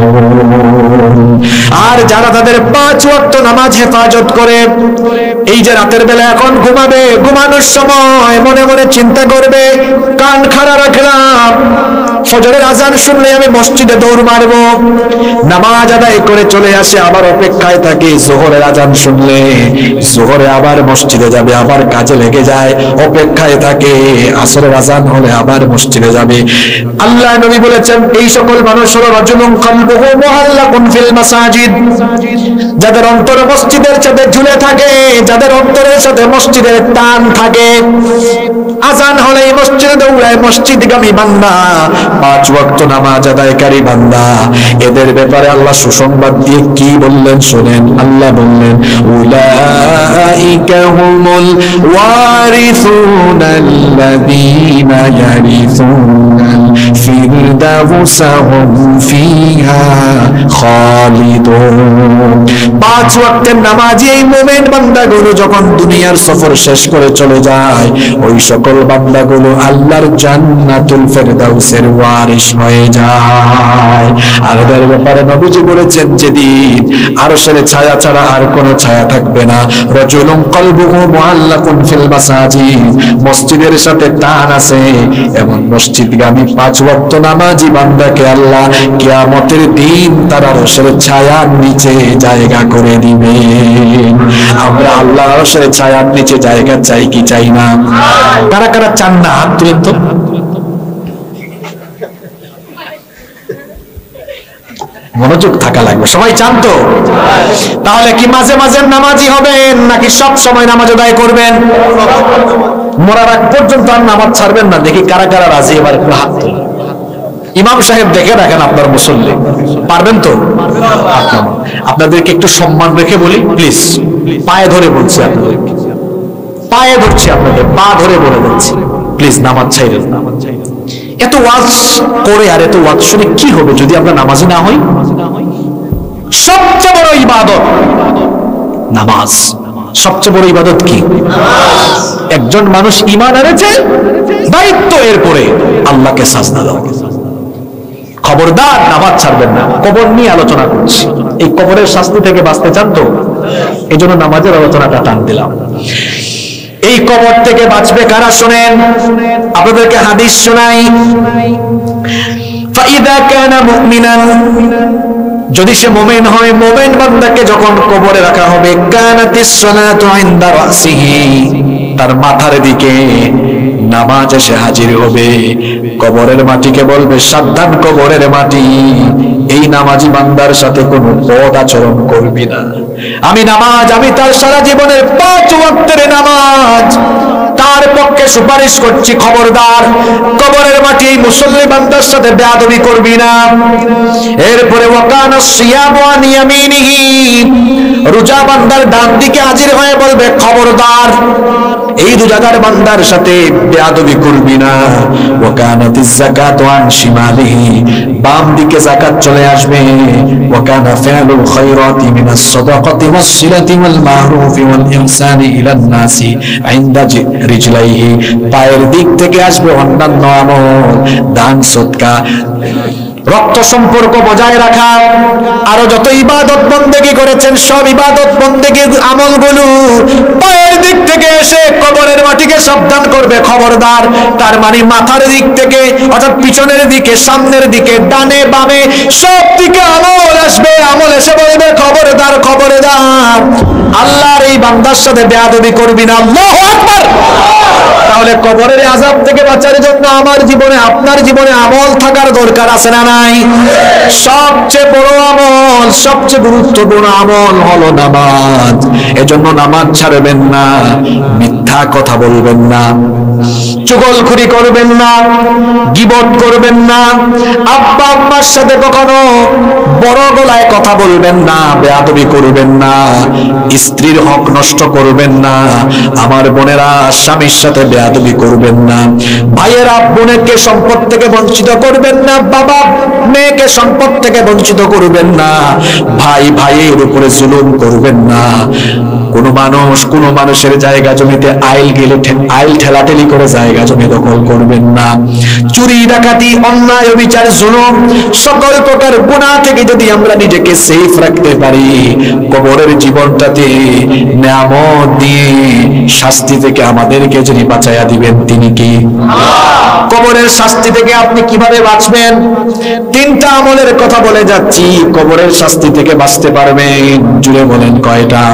আর যারা তাদের 5 ওয়াক্ত নামাজ হেফাজত করে। এই যে রাতের বেলা এখন ঘুমাবে, ঘুমানোর সময় মনে মনে চিন্তা করবে, কান খাড়া রাখলাম, ফজরের আজান শুনলে আমি মসজিদে দৌড় মারবো। নামাজ আদায় করে চলে আসে, আবার অপেক্ষায় থাকে জোহরের আজান শুনলে, জোহরে আবার মসজিদে যাবে, আবার কাজে লেগে যায়, অপেক্ষায় থাকে আসরের আজান হলে আবার মসজিদে যাবে। আল্লাহ নবী বলেছেন, এই সকল মানুষ হলো রাজুলুন কলবুহু মুআল্লাকুন ফিল মাসাজিদ, যাদের অন্তরে মসজিদের সাথে ঝুলে থাকে, যাদের অন্তরের সাথে মসজিদের টান থাকে। আজান হলে মসজিদে দৌড়ায়, মসজিদগামী বান্দা, 5 ওয়াক্ত নামাজ আদায়কারী বান্দা। এদের ব্যাপারে আল্লাহ সুসংবাদ দিয়ে কি বললেন শোনেন। আল্লাহ বললেন, উলাইকা হুমুল ওয়ারিসুনাল্লাযীনা ইয়ারিসুনাল ফিরদাউসা হুম ফিহা খালিদুন। 5 ওয়াক্তের নামাজি এই মুমিন বান্দাগুলো যখন দুনিয়ার সফর শেষ করে চলে যায়, ওই সকল বান্দাগুলো আল্লাহর জান্নাতুল ফেরদাউসের ওয়ারিস হয়ে যায়। আর এদের ব্যাপারে নবীজি বলেছেন, যেদিন আরশের ছায়া ছাড়া আর কোনো ছায়া থাকবে না। রাজুলুন কলবুহু মুআল্লাকুন ফিল মাসাজিদ, মসজিদের সাথে টান আছে এমন মসজিদগামী 5 ওয়াক্ত নামাজি বান্দাকে আল্লাহ কিয়ামতের দিন তার আরশের ছায়ার নিচে জায়গা করে দিবেন। আমরা আল্লাহর আরশের ছায়ার নিচে জায়গা চাই কি চাই না? কারা কারা চান না? হাত তুলেন তো। মনোযোগ থাকা লাগবে, সবাই চান তো? তাহলে কি মাঝে মাঝে নামাজি হবেন নাকি সব সময় নামাজ আদায় করবেন? মরার আগ পর্যন্ত আর নামাজ ছাড়বেন না? দেখি কারা কারা রাজি। এবার একটু হাত তুলেন। ইমাম সাহেব দেখে রাখেন আপনার মুসল্লি, পারবেন তো? আপনাদেরকে একটু সম্মান রেখে বলি, প্লিজ, পায়ে ধরে বলছি আপনাদেরকে, পায়ে ধরছি আপনাদের, পা ধরে বলে দিচ্ছি, প্লিজ নামাজ ছাইরেন না। এত ওয়াজ করে আর এত ওয়াজ শুনে কি হবে যদি আমরা নামাজি না হই? সবচেয়ে বড় ইবাদত নামাজ। সবচেয়ে বড় ইবাদত কি? একজন মানুষ ঈমান এনেছে, দায়িত্ব এরপরে আল্লাহকে সাজদা দাও। খবরদার নামাজ ছাড়বেন না। কবর নিয়ে আলোচনা করছি, এই কবরের শাস্তি থেকে বাঁচতে চান তো? এই জন্য নামাজের আলোচনাটা টান দিলাম। এই কবর থেকে বাঁচবে কারা শুনেন, আপনাদেরকে হাদিস শোনাই। ফাইদা কানা মুমিনান, যদি সে মুমিন হয়, মুমিন বান্দাকে যখন কবরে রাখা হবে, কানাতিস সালাতু ইনদা রাসিহি, তার মাথার দিকে নামাজ এসে হাজির হবে। কবরের মাটিকে বলবে, সাবধান কবরের মাটি, এই নামাজি বান্দার সাথে কোনো বদ আচরণ করবি না। আমি তার সারা জীবনের 5 ওয়াক্তের নামাজ তার পক্ষে সুপারিশ করছি, খবরদার কবরের মাটি এই মুসল্লি বান্দার সাথে বেয়াদবি করবি না। এরপরে ওয়াকানা সিয়ামু আন ইয়ামিনিহি, রোজা বান্দার ডান দিকে হাজির হয়ে বলবে, খবরদার এই রোজাদার বান্দার সাথে বেয়াদবি করবি না। ওয়াকানাতিজ যাকাতু আন শিমালিহি, বাম দিকে যাকাত চলে আসবে। ওয়াকানা ফিআলুল খায়রাতি মিনাস সাদাকাতি ওয়াস সিলাতি ওয়াল মা'রুফি ওয়াল ইহসানি ইলান নাসি ইনদা রিজলাইহি, পায়ের দিক থেকে আসবে অন্যান্য আমল, দান সদকা, রক্ত সম্পর্ক বজায় রাখা, আরো যত ইবাদত বন্দেগী করেছেন সব ইবাদত বন্দেগীর আমলগুলো পায়ের দিক থেকে এসে কবরের মাটিকে সাবধান করবে, খবরদার। তার মানে মাথার দিক থেকে, অর্থাৎ পিছনের দিকে, সামনের দিকে, ডানে বামে সব দিকে আমল আসবে। আমল এসে বলবে, খবরদার খবরদার, আল্লাহর এই বান্দার সাথে বেয়াদবি করবি না। আল্লাহু আকবার। তাহলে কবরের আযাব থেকে বাঁচার জন্য আমার জীবনে, আপনার জীবনে আমল থাকার দরকার আছে না নাই? সবচেয়ে বড় আমল, সবচেয়ে গুরুত্বপূর্ণ আমল হলো নামাজ। এজন্য নামাজ ছাড়বেন না, মিথ্যা কথা বলবেন না, চুগলখড়ি করবেন না, গীবত করবেন না, আব্বা আম্মার সাথে কখনো বড় গলায় কথা বলবেন না, বেয়াদবি করবেন না, স্ত্রীর হক নষ্ট করবেন না, আমার বোনেরা স্বামীর সাথে বেয়াদবি করবেন না, ভাইয়েরা বোনকে সম্পদ থেকে বঞ্চিত করবেন না, বাবা মেয়েকে সম্পদ থেকে বঞ্চিত করবেন না, ভাই ভাইয়ের উপরে জুলুম করবেন না, কোন মানুষের জায়গা জমিতে আইল ঠেলাঠেলি করে জায়গা জমি দখল করবেন না, চুরি ডাকাতি অন্যায় বিচার জুলুম সকল প্রকার গুনাহ থেকে যদি আমরা নিজেকে সেফ রাখতে পারি, কবরের জীবনটাতে নিয়ামত দিয়ে শাস্তি থেকে আমাদেরকে যিনি বাঁচাইয়া দিবেন তিনি কি? কবরের শাস্তি থেকে আপনি কিভাবে বাঁচবেন? 3টা আমলের কথা বলে যাচ্ছি, কবরের শাস্তি থেকে বাঁচতে পারবেন। জুড়ে বলেন কয়টা?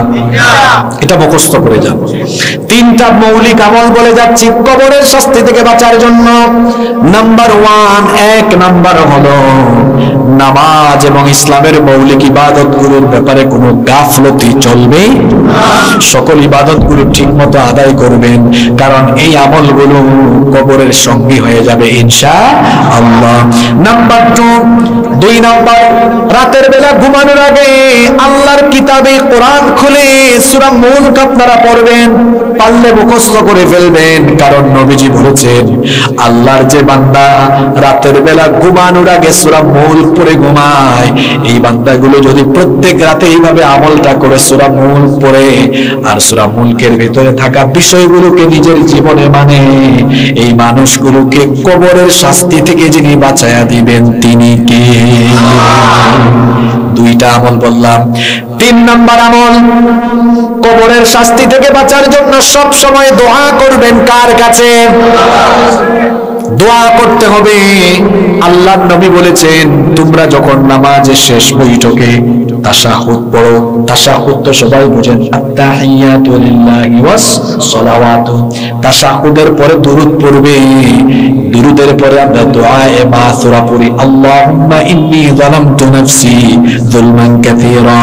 এটা মুখস্থ করে যান। 3টা মৌলিক আমল বলে যাচ্ছি কবরের শাস্তি থেকে বাঁচার জন্য। নাম্বার 1, 1 নাম্বার হলো নামাজ এবং ইসলামের মৌলিক ইবাদতগুলোর ব্যাপারে কোনো গাফলতি চলবে না। সকল ইবাদতগুলো ঠিকমতো আদায় করবেন, কারণ এই আমলগুলো কবরের সঙ্গী হয়ে যাবে ইনশাআল্লাহ। নাম্বার 2 নাম্বার, রাতের বেলা ঘুমানোর আগে আল্লাহর কিতাবে কোরআন খুলে সূরা মুলক আপনারা পড়বেন, পারলে মুখস্থ করে ফেলবেন, কারণ নবীজি বলেছেন আল্লাহর যে বান্দা রাতের বেলা ঘুমানোর আগে সূরা মুলক পড়ে ঘুমায়, এই বান্দাগুলো যদি প্রত্যেক রাতে এইভাবে আমলটা করে সূরা মুলক পড়ে আর সূরা মুলকের ভিতরে থাকা বিষয়গুলোকে নিজের জীবনে মানে, এই মানুষগুলোকে কবরের শাস্তি থেকে যিনি বাঁচায়া দিবেন তিনি কে? 2টা আমল বললাম। 3 নাম্বার আমল, কবরের শাস্তি থেকে বাঁচার জন্য সব সময় দোয়া করবেন। কার কাছে? দোয়া করতে হবে। আল্লাহর নবী বলেছেন তোমরা যখন নামাজের শেষ বৈঠকে তাশাহুদ পড়ো, তাশাহুদ তো সবাই বুঝেন, আত্তাহিয়াতু লিল্লাহি ওয়াস সালাওয়াতু, তাশাহুদের পরে দুরূদ পড়বে, দুরূদের পরে আমরা দোয়ায়ে মাসুরা পড়ি, আল্লাহুম্মা ইন্নী যালামতু নাফসি যুলমান কাসীরা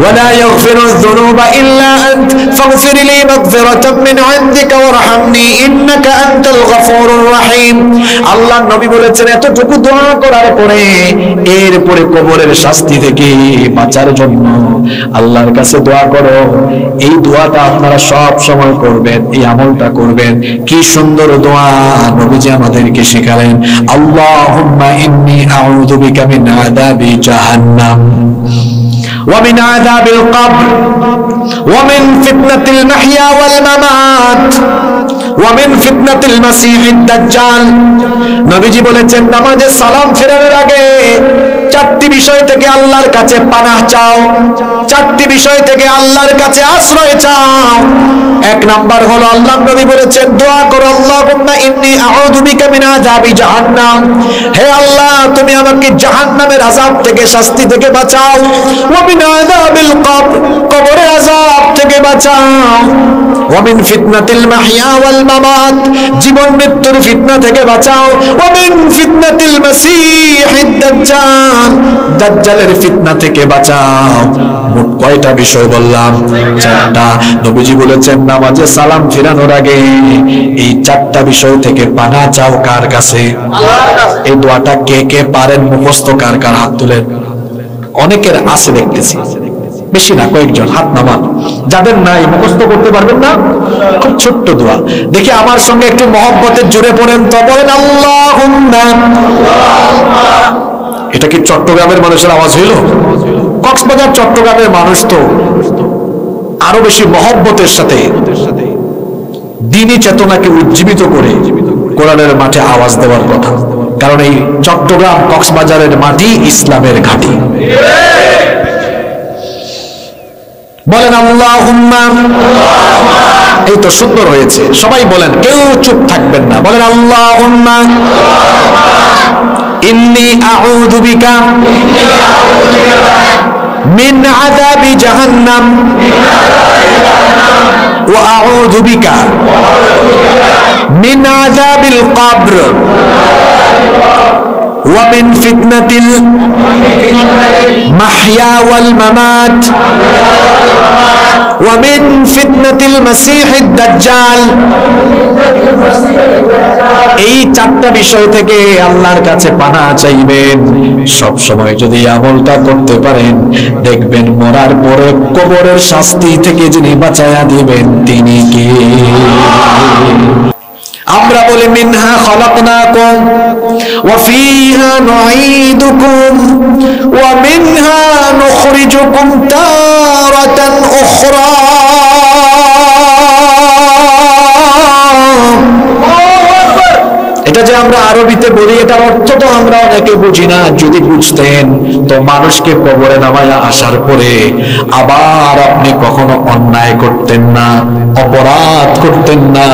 ওয়া লা ইয়াগফিরুয যুনুবা ইল্লা আনত ফাগফির লি মাগফিরাতাম মিন ইনদিকা ওয়ারহামনি ইন্নাকা আনতাল গফুরুর রহিম। আল্লাহর নবী বলেছেন এতটুকু দোয়া করার পরে এরপরে কবরের শাস্তি থেকে বাঁচার জন্য আল্লাহর কাছে দোয়া করো। এই দোয়াটা আপনারা সব সময় করবেন, এই আমলটা করবেন। কি সুন্দর দোয়া নবীজি আমাদেরকে শেখালেন, আল্লাহুম্মা ইন্নী আউযু বিকা মিন আযাবি জাহান্নাম ওয়া মিন আযাবিল কবর ওয়া মিন ফিতনাতিল মাহইয়া ওয়াল মামাত ওয়া মিন ফিতনাতিল মাসিহিদ দাজ্জাল। নবীজি বলেছেন নামাজে সালাম ফেরানোর আগে চারটি বিষয় থেকে আল্লাহর কাছে পানাহ চাও, চারটি বিষয় থেকে আল্লাহর কাছে আশ্রয় চাও। এক নাম্বার হলো আল্লাহর নবী বলেছেন দোয়া করো, আল্লাহুম্মা ইন্নী আউযু বিকা মিন আযাবি জাহান্নাম, হে আল্লাহ তুমি আমাকে জাহান্নামের আযাব থেকে, শাস্তি থেকে বাঁচাও। ওয়া মিন আযাবিল কবর, কবরের আযাব থেকে বাঁচাও। ওয়া মিন ফিতনাতিল মাহইয়া ওয়াল মামাত, জীবন মৃত্যুর ফিতনা থেকে বাঁচাও। ওয়া মিন ফিতনাতিল মাসীহিদ দাজ্জাল, দাজ্জালের ফিতনা থেকে বাঁচাও। মোট কয়টা বিষয় বললাম? চারটা। নবীজি বলেছেন নামাজে সালাম ফিরানোর আগে এই চারটা বিষয় থেকে পানাহ চাও কার কাছে? আল্লাহর কাছে। এই দোয়াটা কে কে পারেন মুখস্থ? কার কার হাত তুলেন? অনেকের আছে দেখতেছি, বেশি না, কয়েকজন হাত নামান। যাদের নাই মুখস্থ করতে পারবেন না, খুব ছোট্ট দোয়া। দেখি আমার সঙ্গে একটু মহব্বতের জোরে পড়েন তো, বলেন আল্লাহুম্মা। এটা কি চট্টগ্রামের মানুষের আওয়াজ হইল? কক্সবাজার চট্টগ্রামের মানুষ তো আরো বেশি মহব্বতের সাথে দ্বীনি চেতনাকে উজ্জীবিত করে কোরআনের মাঠে আওয়াজ দেওয়ার কথা, কারণ এই চট্টগ্রাম কক্সবাজারের মাটি ইসলামের ঘাঁটি। বলেন আল্লাহুম্মা। এই তো সুন্দর হয়েছে, সবাই বলেন, কেউ চুপ থাকবেন না, বলেন আল্লাহুম্মা ইন্নী আউযু বিকা মিন আযাবি জাহান্নাম ওয়া আউযু বিকা মিন আযাবিল কবর ওয়া মিন ফিতনাতিল মাহইয়া ওয়াল মামাত ওয়া মিন ফিতনাতিল মাসীহিদ দাজ্জাল। এই চারটা বিষয় থেকে আল্লাহর কাছে পানাহ চাইবেন। সব সময় যদি আমলটা করতে পারেন, দেখবেন মরার পরে কবরের শাস্তি থেকে যিনি বাঁচায়া দিবেন তিনি কে? আমরা বলি মিনহা খলাকনাকুম ওয়া ফিহা নুঈদুকুম ওয়া মিনহা নুখরিজুকুম তারাতান উখরা। এটা যে আমরা আরবিতে বলি, এটার অর্থ তো আমরা অনেকে বুঝি না। যদি বুঝতেন তো মানুষকে কবরে নামায়া আসার পরে আবার আপনি কখনো অন্যায় করতেন না, অপরাধ করতেন না,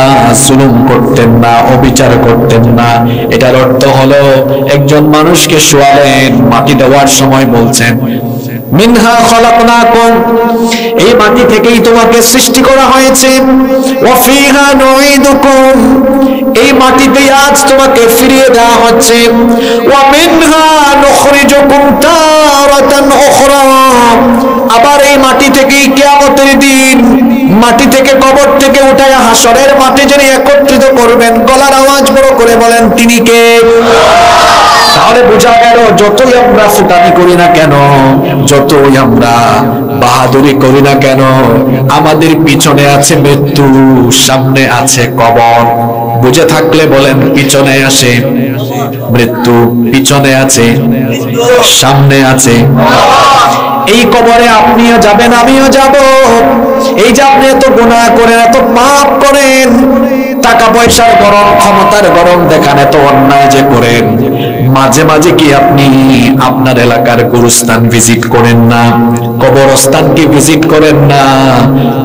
জুলুম করতেন না, অবিচার করতেন না। এটার অর্থ হলো একজন মানুষকে শোয়ালেন, মাটি দেওয়ার সময় বলছেন মিনহা খলাকনাকুম, এই মাটি থেকেই তোমাকে সৃষ্টি করা হয়েছে। ওয়া ফিহা নুঈদুকুম, এই মাটিতেই আজ তোমাকে ফিরিয়ে দেওয়া হচ্ছে। ওয়া মিনহা নুখরিজুকুম তারাতান উখরা, আবার এই মাটি থেকেই কিয়ামতের দিন মাটি থেকে, কবর থেকে উঠায়া হাসরের মাঠে যিনি একত্রিত করবেন, গলার আওয়াজ বড় করে বলেন তিনি কে? তাহলে বোঝা গেল যতই আমরা ফুটানি করি না কেন, যতই আমরা বাহাদুরি করি না কেন, আমাদের পিছনে আছে মৃত্যু, সামনে আছে কবর। বুঝে থাকলে বলেন পিছনে আসে মৃত্যু, পিছনে আছে, সামনে আছে। এই কবরে আপনিও যাবেন, আমিও যাব। এই যে আপনি এত গুনাহ করেন, এত পাপ করেন, টাকা পয়সার গরম, ক্ষমতার গরম দেখান, এত অন্যায় যে করেন, মাঝে মাঝে কি আপনি আপনার এলাকার গুরুস্থান ভিজিট করেন না? কবরস্থান কি ভিজিট করেন না?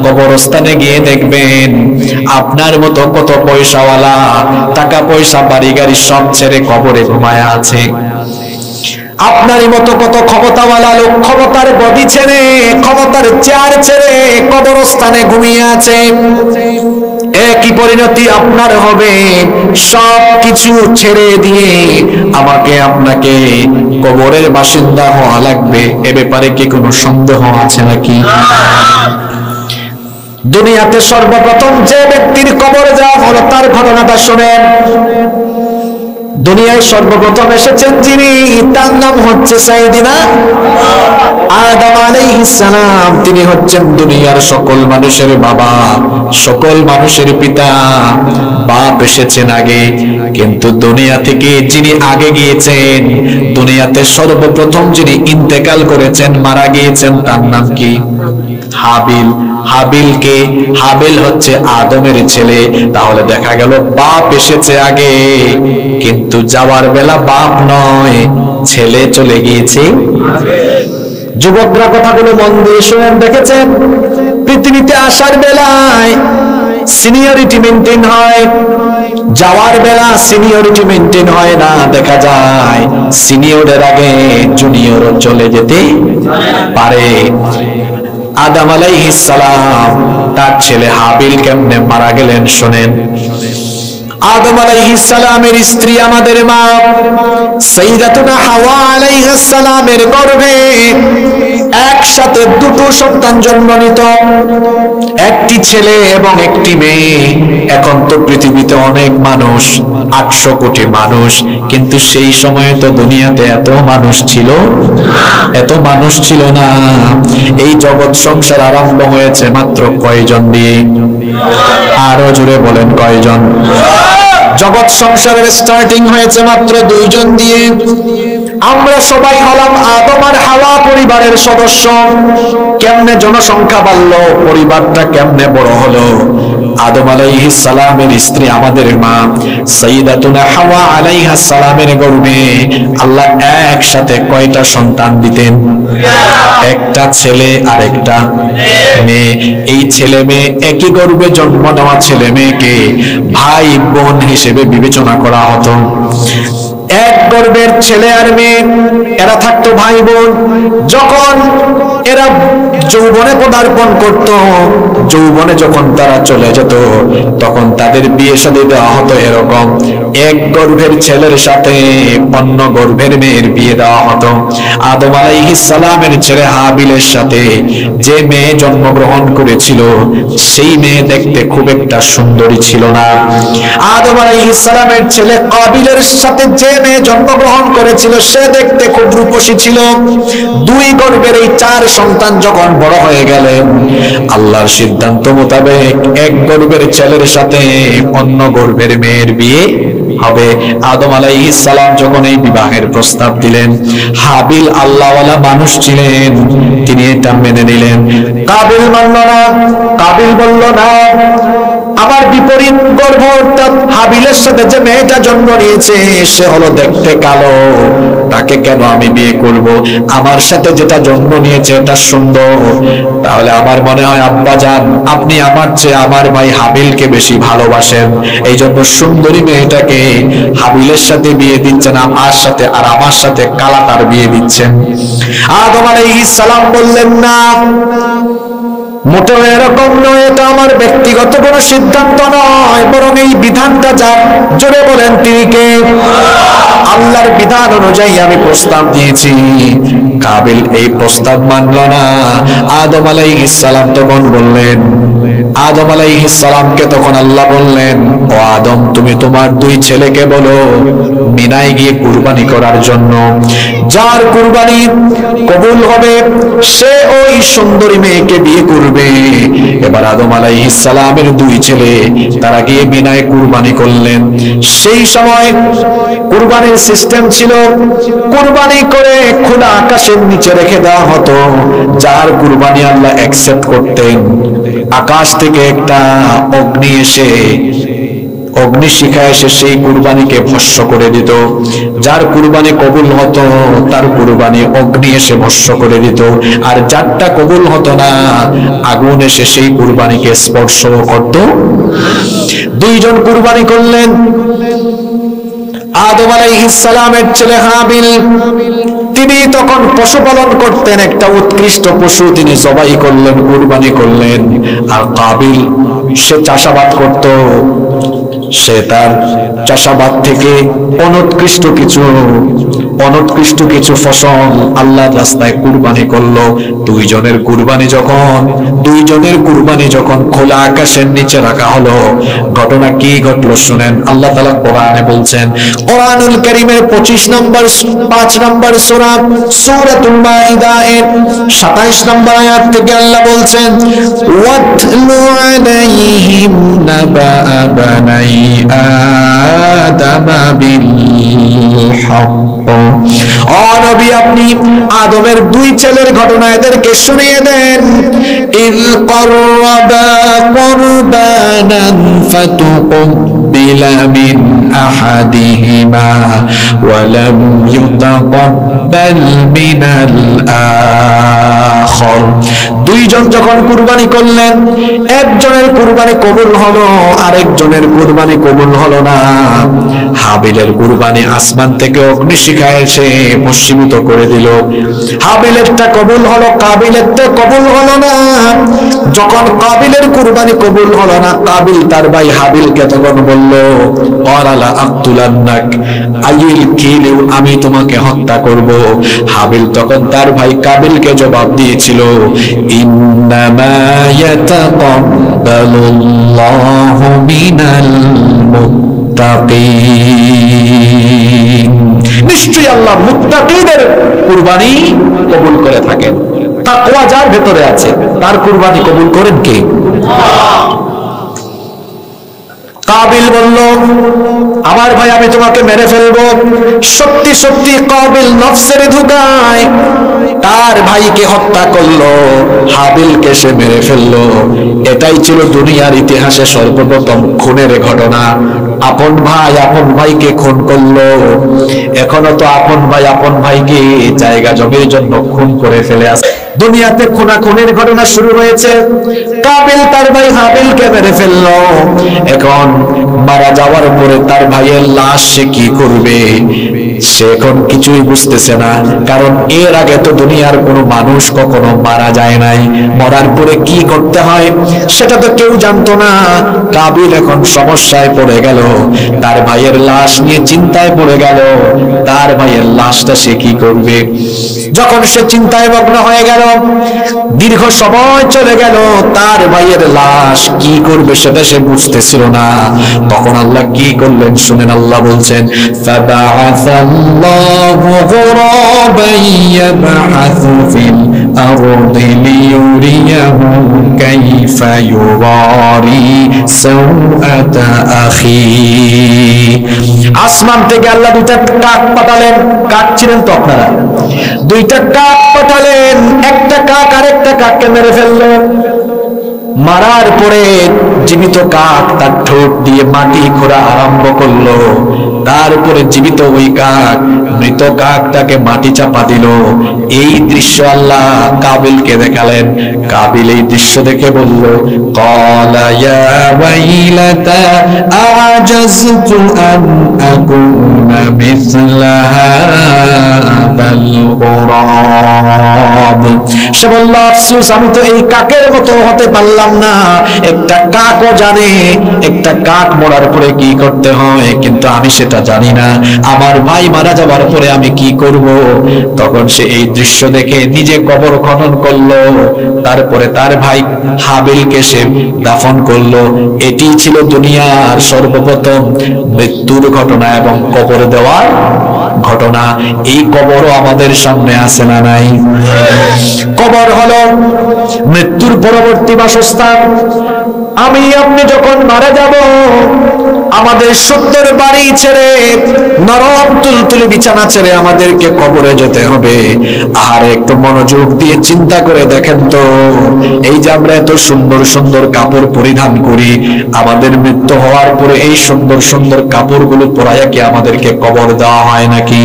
কবরস্থানে গিয়ে দেখবেন আপনার মতো কত পয়সাওয়ালা, টাকা পয়সা, বাড়ি গাড়ি সব ছেড়ে কবরে ঘুমায়া আছে। আপনারই মতো কত ক্ষমতাওয়ালা লোক ক্ষমতার গদি ছেড়ে, ক্ষমতার চেয়ার ছেড়ে কবরস্থানে ঘুমিয়ে আছে। একই পরিণতি আপনার হবে। সব কিছু ছেড়ে দিয়ে আমাকে আপনাকে কবরের বাসিন্দা হওয়া লাগবে। এ ব্যাপারে কি কোনো সন্দেহ আছে নাকি? দুনিয়াতে সর্বপ্রথম যে ব্যক্তির কবরে যাওয়া হলো তার ঘটনাটা শোনেন। দুনিয়ায় সর্বপ্রথম এসেছেন যিনি, তার নাম হচ্ছে সাইয়েদিনা আদম আলাইহিস সালাম। তিনি হচ্ছেন দুনিয়ার সকল মানুষের বাবা, সকল মানুষের পিতা। বাপ এসেছেন আগে, কিন্তু দুনিয়া থেকে যিনি আগে গিয়েছেন, দুনিয়াতে সর্বপ্রথম যিনি ইন্তেকাল করেছেন, মারা গিয়েছেন, তার নাম কি? হাবিল। হাবিলকে, হাবিল হচ্ছে আদমের ছেলে। তাহলে দেখা গেল বাপ এসেছে আগে, কিন্তু কিন্তু যাওয়ার বেলা বাপ নয়, ছেলে চলে গিয়েছে। যুবকরা কথাগুলো মন দিয়ে শুনেন, দেখেছেন পৃথিবীতে আসার বেলায় সিনিয়রিটি মেনটেন হয়, যাওয়ার বেলা সিনিয়রিটি মেনটেন হয় না। দেখা যায় সিনিয়রের আগে জুনিয়রও চলে যেতে পারে। আদম আলাইহিস সালাম তার ছেলে হাবিল কেমনে মারা গেলেন শোনেন। আদম আলাইহিস সালামের স্ত্রী আমাদের মা সাইয়্যিদাতুনা হাওয়া আলাইহিস সালামের গর্ভে একসাথে দুটো সন্তান জন্ম নিত, একটি ছেলে এবং একটি মেয়ে। এখন তো পৃথিবীতে অনেক মানুষ, 800 কোটি মানুষ, কিন্তু সেই সময়ে তো দুনিয়াতে এত মানুষ ছিল না। এই জগৎ সংসার আরম্ভ হয়েছে মাত্র কয়জন দিয়ে? আরো জোরে বলেন, কয়জন? জগৎ সংসারের স্টার্টিং হয়েছে মাত্র 2 জন দিয়ে। আমরা সবাই হলাম আদম আর হাওয়া পরিবারের সদস্য। কেমনে জনসংখ্যা বাড়লো, পরিবারটা কেমনে বড় হলো? আদম আলাইহিস সালামের স্ত্রী আমাদের মা সাইয়্যিদাতুনা হাওয়া আলাইহাস সালামের গর্ভে আল্লাহ একসাথে কয়টা সন্তান দিতেন? একটা ছেলে আর একটা মেয়ে। এই ছেলে মেয়ে একই গর্ভে জন্ম নেওয়া ছেলে মেয়েকে ভাই বোন হিসেবে বিবেচনা করা হতো। এক গর্ভের ছেলে আর মেয়ে, এরা থাকতো ভাই বোন। যখন এরা যৌবনে পদার্পণ করত, যৌবনে যখন তারা চলে যেত, তখন তাদের বিয়ে শাদী দেওয়া হতো এরকম, এক গর্ভের ছেলের সাথে অন্য গর্ভের মেয়ের বিয়ে দেওয়া হতো। আদম আলাইহিস সালামের ছেলে হাবিলের সাথে যে মেয়ে জন্মগ্রহণ করেছিল, সেই মেয়ে দেখতে খুব একটা সুন্দরী ছিল না। আদম আলাইহিস সালামের ছেলে কাবিলের সাথে যে মেয়ে জন্মগ্রহণ করেছিল, সে দেখতে খুব রূপসী ছিল। 2 গর্ভের এই 4 সন্তান যখন বড় হয়ে গেলেন, আল্লাহর সিদ্ধান্ত মোতাবেক এক গর্ভের ছেলের সাথে অন্য গর্ভের মেয়ের বিয়ে হবে। আদম আলাইহিস সালাম যখন এই বিবাহের প্রস্তাব দিলেন, হাবিল আল্লাহওয়ালা মানুষ ছিলেন, তিনি এটা মেনে নিলেন। কাবিল মানল না। কাবিল বলল, না, আমার বিপরীত গর্ভ অর্থাৎ হাবিলের সাথে যে মেয়েটা জন্ম নিয়েছে, সে হলো দেখতে কালো, তাকে কেন আমি বিয়ে করব? আমার সাথে যেটা জন্ম নিয়েছে এটা সুন্দর। তাহলে আমার মনে হয় আব্বাজান, আপনি আমার চেয়ে আমার ভাই হাবিলকে বেশি ভালোবাসেন, এই জন্য সুন্দরী মেয়েটাকে হাবিলের সাথে বিয়ে দিচ্ছেন আর আমার সাথে কালাটার বিয়ে দিচ্ছেন। আদম আলাইহিস সালাম বললেন, না, মোটেও এরকম নয়, এটা আমার ব্যক্তিগত কোনো সিদ্ধান্ত নয়, বরং এই বিধানটা যার, জোরে বলেন তিনি কে? আল্লাহর বিধান অনুযায়ী আমি প্রস্তাব দিয়েছি। কাবিল এই প্রস্তাব মানল না। আদম আলাইহিস সালাম তখন বললেন, আদম আলাইহিস সালামকে তখন আল্লাহ বললেন, ও আদম, তুমি তোমার 2 ছেলেকে বলো মিনায় গিয়ে কুরবানি করার জন্য। যার কুরবানি কবুল হবে সে ওই সুন্দরী মেয়েকে বিয়ে করবে। এবার আদম আলাইহিস সালামের 2 ছেলে তারা গিয়ে মিনায় কুরবানি করলেন। সেই সময় কুরবানির সিস্টেম ছিল, কুরবানি করে খোলা আকাশের নিচে রেখে দেওয়া হতো। যার কুরবানি আল্লাহ অ্যাকসেপ্ট করতেন, আকাশ থেকে একটা অগ্নিশিখা এসে সেই কুরবানিকে ভস্ম করে দিত। যার কুরবানি কবুল হতো তার কুরবানি অগ্নি এসে ভস্ম করে দিত, আর যারটা কবুল হতো না, আগুন এসে সেই কুরবানিকে স্পর্শ করত। 2 জন কুরবানি করলেন। আদম আলাইহিস সালামের ছেলে হাবিল, তিনি তখন পশুপালন করতেন, একটা উৎকৃষ্ট পশু তিনি জবাই করলেন, কুরবানি করলেন। আর কাবিল সে চাষাবাদ করত, সে তার চাষাবাদ থেকে অনুৎকৃষ্ট কিছু ফসল আল্লাহর রাস্তায় কুরবানি করলো। 2 জনের কুরবানি যখন খোলা আকাশের নিচে রাখা হলো, ঘটনা কি ঘটলো শুনেন। আল্লাহ তাআলা কোরআনে বলছেন, কোরআনুল কারীমের 5 নম্বর সূরা সূরাতুল মাইদা এর 27 নম্বর আয়াত থেকে আল্লাহ বলছেন, ওয়াতলু আলাইহিম নাবা বানাই আদামা বিল হক। ও নবী, আপনি আদমের 2 ছেলের ঘটনা এদেরকে শুনিয়ে দেন। ইল করবা কুরবানান ফাতুকুব্বালা من أحدهما ولم يتقبل من الآخر দুইজন যখন কুরবানি করলেন, একজনের কুরবানি কবুল হলো, আরেকজনের কুরবানি কবুল হলো না। হাবিলের কুরবানি আসমান থেকে অগ্নিশিখা এসে ভস্মীভূত করে দিল। হাবিলেরটা কবুল হলো, কাবিলেরটা কবুল হলো না। যখন কাবিলের কুরবানি কবুল হলো না, কাবিল তার ভাই হাবিলকে তখন বলল, ওয়ালা আক্তুলান্নাক, আই উইল কিল ইউ, আমি তোমাকে হত্যা করব। হাবিল তখন তার ভাই কাবিলকে জবাব দিয়েছিল, ইন্নামা ইয়াতাকাব্বালুল্লাহু মিনাল মুত্তাকিন, নিশ্চয়ই আল্লাহ মুত্তাকিদের কুরবানি কবুল করে থাকেন। তাকওয়া যার ভেতরে আছে তার কুরবানি কবুল করেন কে? কাবিল বলল, আমার ভাই আমি তোমাকে মেরে ফেলবো। সত্যি সত্যি কাবিল নফসের ধোঁকায় তার ভাইকে হত্যা করলো, হাবিলকে সে মেরে ফেললো। এটাই ছিল দুনিয়ার ইতিহাসে সর্বপ্রথম খুনের ঘটনা। আপন ভাইকে খুন করলো। এখনো তো আপন ভাইকে জায়গা জমির জন্য খুন করে ফেলে আছে। দুনিয়াতে খুনাখুনির ঘটনা শুরু হয়েছে। কাবিল তার ভাই হাবিলকে মেরে ফেললো। এখন মারা যাওয়ার পরে তার ভাইয়ের লাশ সে কি করবে, সে এখন কিছুই বুঝতেছে না। কারণ এর আগে তো দুনিয়ার কোনো মানুষ কখনো মারা যায় নাই। মরার পরে কি করতে হয় সেটা তো কেউ জানতো না। কাবিল এখন সমস্যায় পড়ে গেল, তার ভাইয়ের লাশ নিয়ে চিন্তায় পড়ে গেল। তার ভাইয়ের লাশটা সে কি করবে? যখন সে চিন্তায় মগ্ন হয়ে গেল, দীর্ঘ সময় চলে গেল, তার ভাইয়ের লাশ কি করবে সেটা সে বুঝতেছিল না। তখন আল্লাহ কি করলেন শুনেন। আল্লাহ বলছেন, ফাবাআসাল্লাহু গুরাবান ইয়াবআসু ফিল আরদি লিয়ুরিয়াহু কাইফা ইউরারি সাওআতা আখি। আসমান থেকে আল্লাহ দুইটা কাক পাঠালেন। কাক ছিলেন তো আপনারা? দুইটা কাক পাঠালেন। একটা কাক আরেকটা কাককে মেরে ফেললো। মারার পরে জীবিত কাক তার ঠোঁট দিয়ে মাটি খোঁড়া আরম্ভ করলো। তারপরে জীবিত ওই কাক মৃত কাকটাকে মাটি চাপা দিল। এই দৃশ্য আল্লাহ কাবিলকে দেখালেন। কাবিল এই দৃশ্য দেখে বলল, ক্বালা ইয়া ওয়াইলাতা আ'জাজতু আন আকুনা মিসলা হাযাল গুরাব। সে বলল, আফসোস, আমি তো এই কাকের মতো হতে পারলাম না। একটা কাকও জানে একটা কাক মরার পরে কি করতে হয়, কিন্তু আমি সেটা জানি না। আমার ভাই মারা যাওয়ার পরে আমি কি করব? তখন সে এই দৃশ্য দেখে নিজে কবর খনন করলো। তারপরে তার ভাই হাবিলকে সে দাফন করলো। এটি ছিল দুনিয়ার সর্বপ্রথম মৃত্যুর ঘটনা এবং কবর দেওয়ার ঘটনা। এই কবরও আমাদের সামনে আছে না নাই? কবর হলো মৃত্যুর পরবর্তী বাসস্থান। আমি আপনি যখন মারা যাব, আমাদের সত্যের বাড়ি ছেড়ে, নরম তুলতুলি বিছানা ছেড়ে আমাদেরকে কবরে যেতে হবে। আর একটু মনোযোগ দিয়ে চিন্তা করে দেখেন তো, এই যে আমরা এত সুন্দর সুন্দর কাপড় পরিধান করি, আমাদের মৃত্যু হওয়ার পরে এই সুন্দর সুন্দর কাপড়গুলো পরাইয়া কি আমাদেরকে কবর দেওয়া হয় নাকি?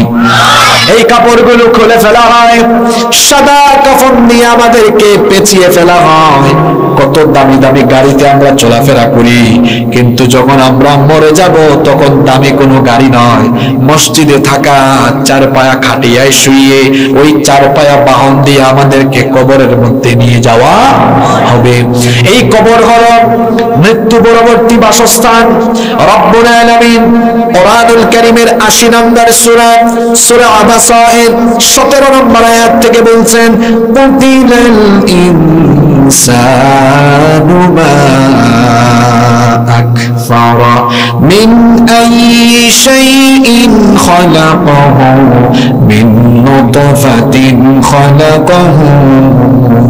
এই কাপড়গুলো খুলে ফেলা হয়, সাদা কাফন দিয়ে আমাদেরকে পেঁচিয়ে ফেলা হয়। কত দামি দামি গাড়িতে আমরা চলাফেরা করি, কিন্তু যখন আমরা মরে যাব তখন দামি কোনো গাড়ি নয়, মসজিদে থাকা চার পায়া খাটিয়ায় শুয়ে ওই চার পায়া বাহন দিয়ে আমাদেরকে কবরের মধ্যে নিয়ে যাওয়া হবে। এই কবর হলো মৃত্যু পরবর্তী বাসস্থান। রব্বুল আলামিন কোরআনুল কারীমের ৮০ নম্বর সূরা, সূরা আবাসা এর ১৭ নম্বর আয়াত থেকে বলছেন, কুতিলাল ইনসানু মা আকফারা মিন আইয়ি শাইইন খালাকাহু মিন নুতফাতিন খালাকাহু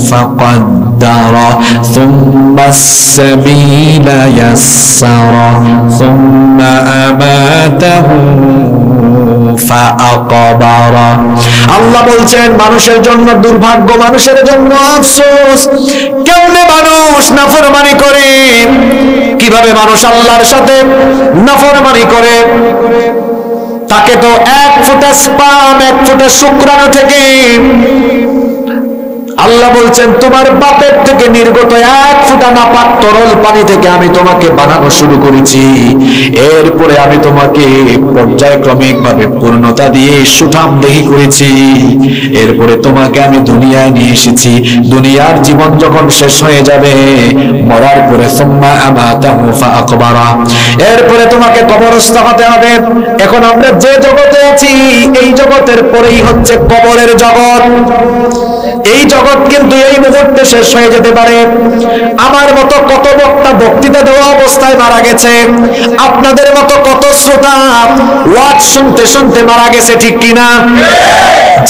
ফাকাদ্দারা সুম্মা আস-সাবিলা ইয়াসসারা সুম্মা আমাতাহু ফাআকবারা। আল্লাহ বলছেন মানুষের জন্য দুর্ভাগ্য, মানুষের জন্য আফসোস। কেমনে মানুষ নাফরমানি করে, কিভাবে মানুষ আল্লাহর সাথে নাফরমানি করে। তাকে তো এক ফোঁটা স্পাম, এক ফোঁটা শুক্রাণু থেকে আল্লাহ বলছেন তোমার বাপের থেকে নির্গত এক ফোঁটা নাপাক তরল পানি থেকে আমি তোমাকে বানানো শুরু করেছি। এরপরে আমি তোমাকে পর্যায়ক্রমিক ভাবে পূর্ণতা দিয়ে সুঠামদেহী করেছি। এরপরে তোমাকে আমি দুনিয়ায় নিয়ে এসেছি। দুনিয়ার জীবন যখন শেষ হয়ে যাবে, মরার পরে সুম্মা আমাতাহু ফাআকবারা, এরপরে তোমাকে কবরস্থ হতে হবে। এখন আমরা যে জগতে আছি, এই জগতের পরেই হচ্ছে কবরের জগৎ। এই জগৎ কিন্তু এই মুহূর্তে শেষ হয়ে যেতে পারে। আমার মতো কত বক্তা বক্তৃতা দেওয়া অবস্থায় মারা গেছে, আপনাদের মতো কত শ্রোতা ওয়াজ শুনতে শুনতে মারা গেছে, ঠিক কিনা?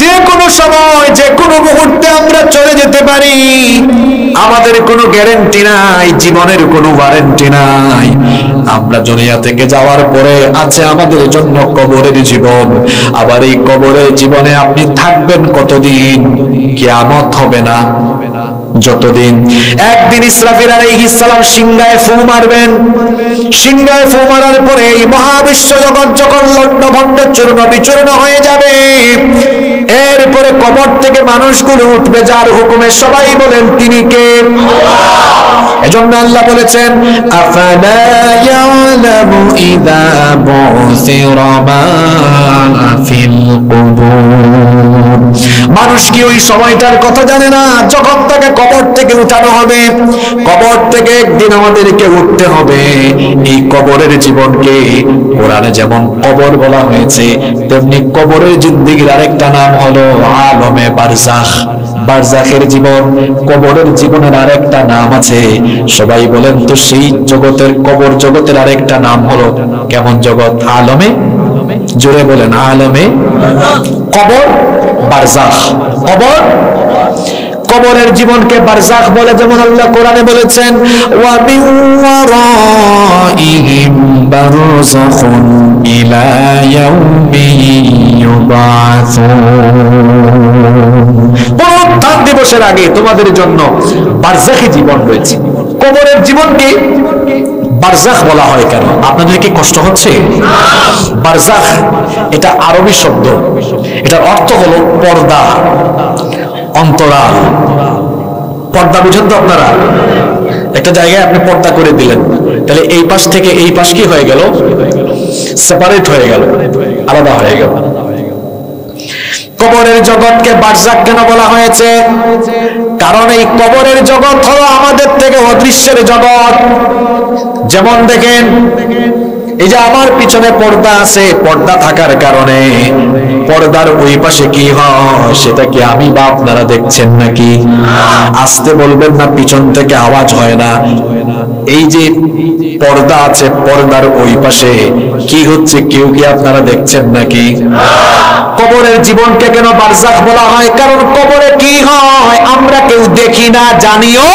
যে কোনো সময়, যে কোনো মুহূর্তে আমরা চলে যেতে পারি। আমাদের কোনো গ্যারান্টি নাই, জীবনের কোনো ওয়ারেন্টি নাই। আমরা দুনিয়া থেকে যাওয়ার পরে আছে আমাদের জন্য কবরের জীবন। আবার এই কবরের জীবনে আপনি থাকবেন কতদিন? কিয়ামত হবে না যতদিন। একদিন ইসরাফিল আলাইহিস সালাম সিংহায় ফু মারবেন। সিংহায় ফু মারার পরে এই মহাবিশ্ব জগৎ যখন লণ্ডভণ্ড চূর্ণ বিচূর্ণ হয়ে যাবে, এরপরে কবর থেকে মানুষগুলো উঠবে যার হুকুমে। সবাই বলেন তিনি কে? এজন্য আল্লাহ বলেছেন আফালা ইয়ালামু ইযা বুসিরা মা ফিল কুবুর। মানুষ কি ওই সময়টার কথা জানে না যখন তাকে কবর থেকে উঠানো হবে? কবর থেকে একদিন আমাদেরকে উঠতে হবে। এই কবরের জীবনকে কোরআনে যেমন কবর বলা হয়েছে, তেমনি কবরের জিন্দেগির আরেকটা নাম হলো আলমে বারজাখ। বারজাখের জীবন, কবরের জীবনের আরেকটা নাম আছে। সবাই বলেন তো সেই জগতের, কবর জগতের আরেকটা নাম হলো কেমন জগৎ? আলমে, জোরে বলেন আলমে কবর বারজাখ। কবর, কবরের জীবনকে বারজাখ বলে। যেমন আল্লাহ কোরআনে বলেছেন ওয়া মিন ওয়ারাইহিম বারযাখুন ইলা ইয়াউমি ইউবাসুন। পুনরুত্থান দিবসের আগে তোমাদের জন্য বারজাখী জীবন রয়েছে। কবরের জীবনকে বারজাখ বলা হয় কেন? আপনাদের কি কষ্ট হচ্ছে? বারজাখ এটা আরবি শব্দ, এটার অর্থ হলো পর্দা, অন্তরাল। পর্দা বুঝেন তো আপনারা? একটা জায়গায় আপনি পর্দা করে দিলেন, তাহলে এই পাশ থেকে এই পাশ কি হয়ে গেল? সেপারেট হয়ে গেল, আলাদা হয়ে গেল। কবরের জগৎকে বারজাখ কেন বলা হয়েছে? কারণ এই কবরের জগৎ হলো আমাদের থেকে অদৃশ্যের জগৎ। যেমন দেখেন, এই যে আমার পিছনে পর্দা আছে, পর্দা থাকার কারণে পর্দার ওই পাশে কি হয় সেটা কি আমি বা আপনারা দেখছেন নাকি? আসতে বলবেন না, পিছন থেকে আওয়াজ হয় না। এই যে পর্দা আছে, পর্দার ওই পাশে কি হচ্ছে কেউ কি আপনারা দেখছেন নাকি? কবরের জীবনকে কেন বারজাখ বলা হয়? কারণ কবরে কি হয় আমরা কেউ দেখি না, জানিও।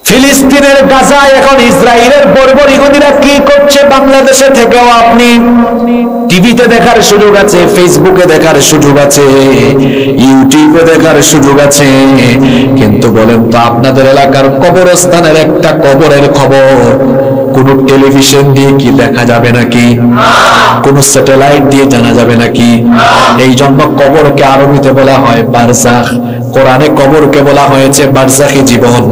ফিলিস্তিনের গাজায় এখন ইসরায়েলের বর্বর ইহুদিরা কি করছে বাংলাদেশে থেকেও আপনি টিভিতে দেখার সুযোগ আছে, ফেসবুকে দেখার সুযোগ আছে, ইউটিউবে দেখার সুযোগ আছে। কিন্তু বলেন তো আপনাদের এলাকার কবরস্থানের একটা কবরের খবর কোন টেলিভিশন দিয়ে কি দেখা যাবে নাকি? কোন স্যাটেলাইট দিয়ে জানা যাবে নাকি? এই জন্য কবরকে আরবিতে বলা হয় বারজাখ। কোরআনে কবরকে বলা হয়েছে বারজাখী জীবন।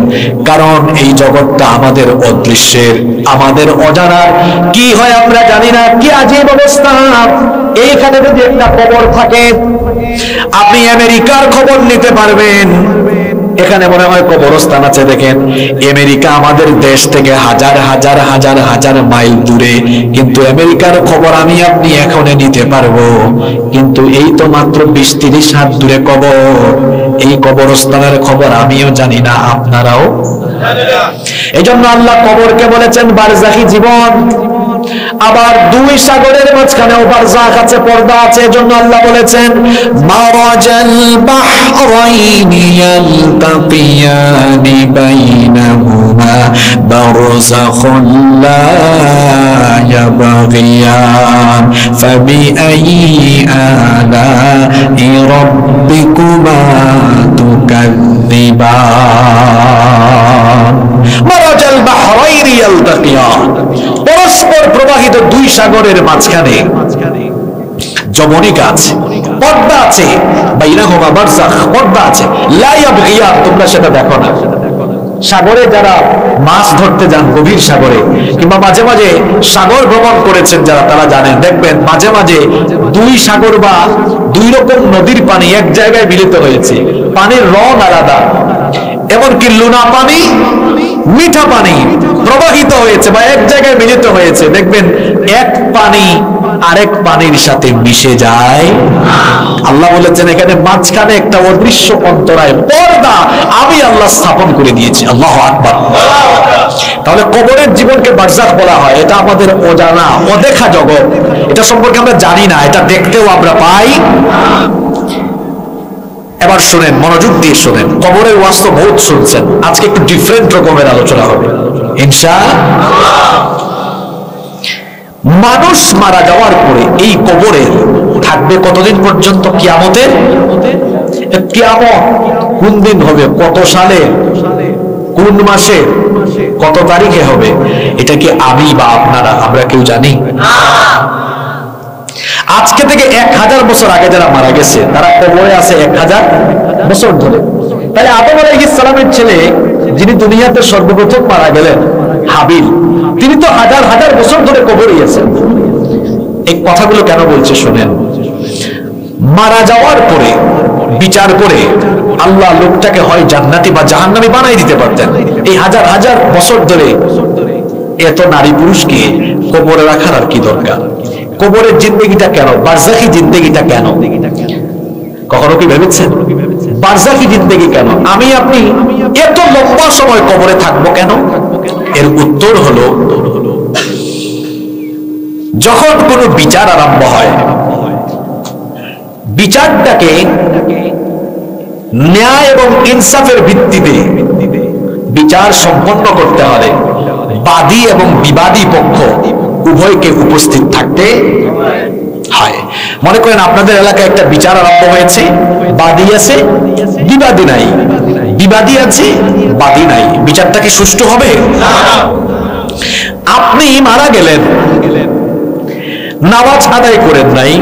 কারণ এই জগৎটা আমাদের অদৃশ্যের, আমাদের অজানার। কি হয় আমরা জানি না। কি আজীব অবস্থা! এইখানে যদি একটা কবর থাকে, আপনি আমেরিকার খবর নিতে পারবেন। এখানে মনে হয় কবরস্থান আছে। দেখেন, আমেরিকা আমাদের দেশ থেকে হাজার হাজার হাজার হাজার মাইল দূরে, কিন্তু আমেরিকার খবর আমি আপনি এখন নিতে পারবো। কিন্তু এই তো মাত্র 20-30 হাত দূরে কবর। এই কবরস্থানের খবর আমিও জানি না, আপনারাও। এই জন্য আল্লাহ কবরকে বলেছেন বারজাখী জীবন। আবার দুই সাগরের মাঝখানেও বারজাখ আছে, পর্দা আছে। এজন্য আল্লাহ বলেছেন মারাজাল বাহরাইনি ইয়ালতাকিয়ানি বাইনাহুমা বারযাখুন লা ইয়াবগিয়ান ফাবিআইয়ি আলা'i রাব্বিকুমা তুকাযযিবান। মারাজাল বাহরাইনি ইয়ালতাকিয়ান, পরস্পর প্রবাহিত দুই সাগরের মাঝখানে যমনিকা আছে, পর্দা আছে। বাইনাহুমা বারযাখ, পর্দা আছে। লা ইয়াবগিয়ান, তোমরা সেটা দেখো না। সাগরে যারা মাছ ধরতে যান, গভীর সাগরে কিংবা মাঝে মাঝে সাগর ভ্রমণ করেছেন যারা, তারা জানেন, দেখবেন মাঝে মাঝে দুই সাগর বা দুই রকম নদীর পানি এক জায়গায় মিলিত হয়েছে, পানির রং আলাদা। এমনকি লুনা পানি, মিঠা পানি প্রবাহিত হয়েছে বা এক জায়গায় মিলিত হয়েছে, দেখবেন এক পানি আরেক পানির সাথে মিশে যায়। আল্লাহ বলেছেন এখানে মাঝখানে একটা অদৃশ্য অন্তরায়, পর্দা আমি আল্লাহ স্থাপন করে দিয়েছি। আল্লাহু আকবার। তাহলে কবরের জীবনকে বারজাখ বলা হয়। এটা আমাদের অজানা, অদেখা জগৎ, এটা সম্পর্কে আমরা জানি না, এটা দেখতেও আমরা পাই। এবার শুনেন, মনোযোগ দিয়ে শুনেন। কবরের ওয়াজ তো বহুত শুনছেন, আজকে একটু ডিফারেন্ট রকমের আলোচনা হবে ইনশাআল্লাহ। মানুষ মারা যাওয়ার পরে এই কবরে থাকবে কতদিন পর্যন্ত? কিয়ামতের। কিয়ামত কোন দিন হবে, কত সালে, কোন মাসে, কত তারিখে হবে, এটা কি আমি বা আপনারা আমরা কেউ জানি? আজকে থেকে 1000 বছর আগে যারা মারা গেছে তারা কবরে আছে 1000 বছর ধরে। তাহলে আদম আলাইহিস সালামের ছেলে যিনি দুনিয়াতে সর্বপ্রথম মারা গেলেন, হাবিল, তিনি তো হাজার হাজার বছর ধরে কবরে আছেন। এই কথাগুলো কেন বলছে শুনেন। মারা যাওয়ার পরে বিচার করে আল্লাহ লোকটাকে হয় জান্নাতি বা জাহান্নামী বানাই দিতে পারতেন। এই হাজার হাজার বছর ধরে এত নারী পুরুষকে কবরে রাখার আর কি দরকার? কবরের জিন্দেগিটা কেন, বারজাখি জিন্দেগিটা কেন, কখনো কি ভেবেছেন? বারজাখি জিন্দেগি কেন, আমি আপনি এত লম্বা সময় কবরে থাকবো কেন? এর উত্তর হলো, যখন কোনো বিচার আরম্ভ হয়, বিচারটাকে ন্যায় এবং ইনসাফের ভিত্তিতে বিচার সম্পন্ন করতে হলে বাদী এবং বিবাদী পক্ষ উভয়কে উপস্থিত থাকতে হয়। মনে করেন আপনাদের এলাকায় একটা বিচার আরম্ভ হয়েছে, বাদী আছে, বিবাদী নাই, বিবাদী আছে, বাদী নাই, বিচারটা কি সুষ্ঠু হবে? আপনি মারা গেলেন, নামাজ আদায় করেন নাই,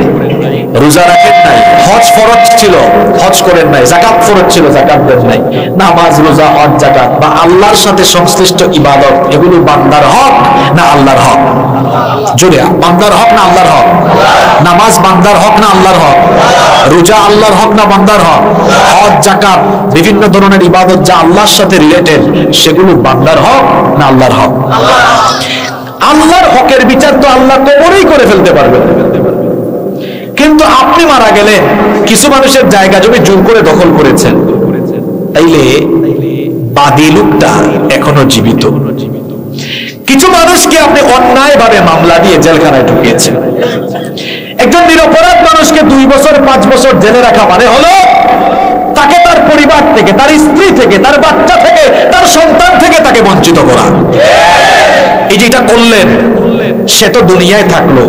রোজা রাখেন নাই, হজ ফরজ ছিল, হজ করেন নাই, যাকাত ফরজ ছিল, যাকাত দেন নাই। নামাজ, রোজা, হজ, যাকাত বা আল্লাহর সাথে সংশ্লিষ্ট ইবাদত, এগুলো বান্দার হক না আল্লাহর হক? জোরে, বান্দার হক না আল্লাহর হক? নামাজ বান্দার হক না আল্লাহর হক? রোজা আল্লাহর হক না বান্দার হক? হজ, যাকাত, বিভিন্ন ধরনের ইবাদত যা আল্লাহর সাথে রিলেটেড, সেগুলো বান্দার হক না আল্লাহর হক? আল্লাহর হকের বিচার তো আল্লাহ কবরেই করে ফেলতে পারবেন। কিন্তু আপনি মারা গেলেন, কিছু মানুষের জায়গা জমি জোর করে দখল করেছেন, তাইলে বাদী লোকটা এখনো জীবিত। কিছু মানুষকে আপনি অন্যায়ভাবে মামলা দিয়ে জেলখানায় ঢুকিয়েছেন। একজন নিরপরাধ মানুষকে 2 বছর 5 বছর জেলে রাখা মানে হলো তাকে তার পরিবার থেকে, তার স্ত্রী থেকে, তার বাচ্চা থেকে, তার সন্তান থেকে তাকে বঞ্চিত করা। এই যেটা করলেন সে তো দুনিয়ায় থাকলো,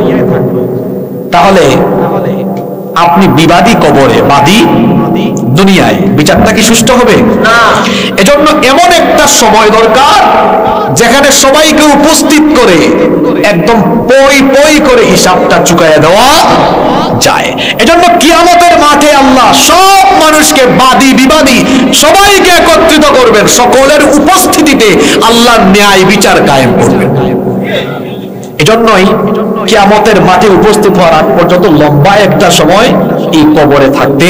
তাহলে আপনি বিবাদী কবরে, বাদী দুনিয়ায়, বিচারটা কি সুষ্ঠু হবে? এজন্য এমন একটা সময় দরকার যেখানে সবাইকে উপস্থিত করে একদম পই পই করে হিসাবটা চুকাইয়া দেওয়া যায়। এজন্য কিয়ামতের মাঠে আল্লাহ সব মানুষকে, বাদী বিবাদী সবাইকে একত্রিত করবেন, সকলের উপস্থিতিতে আল্লাহর ন্যায় বিচার কায়েম করবেন। এজন্যই কিয়ামতের মাঠে উপস্থিত হওয়ার আগ পর্যন্ত লম্বা একটা সময় এই কবরে থাকতে,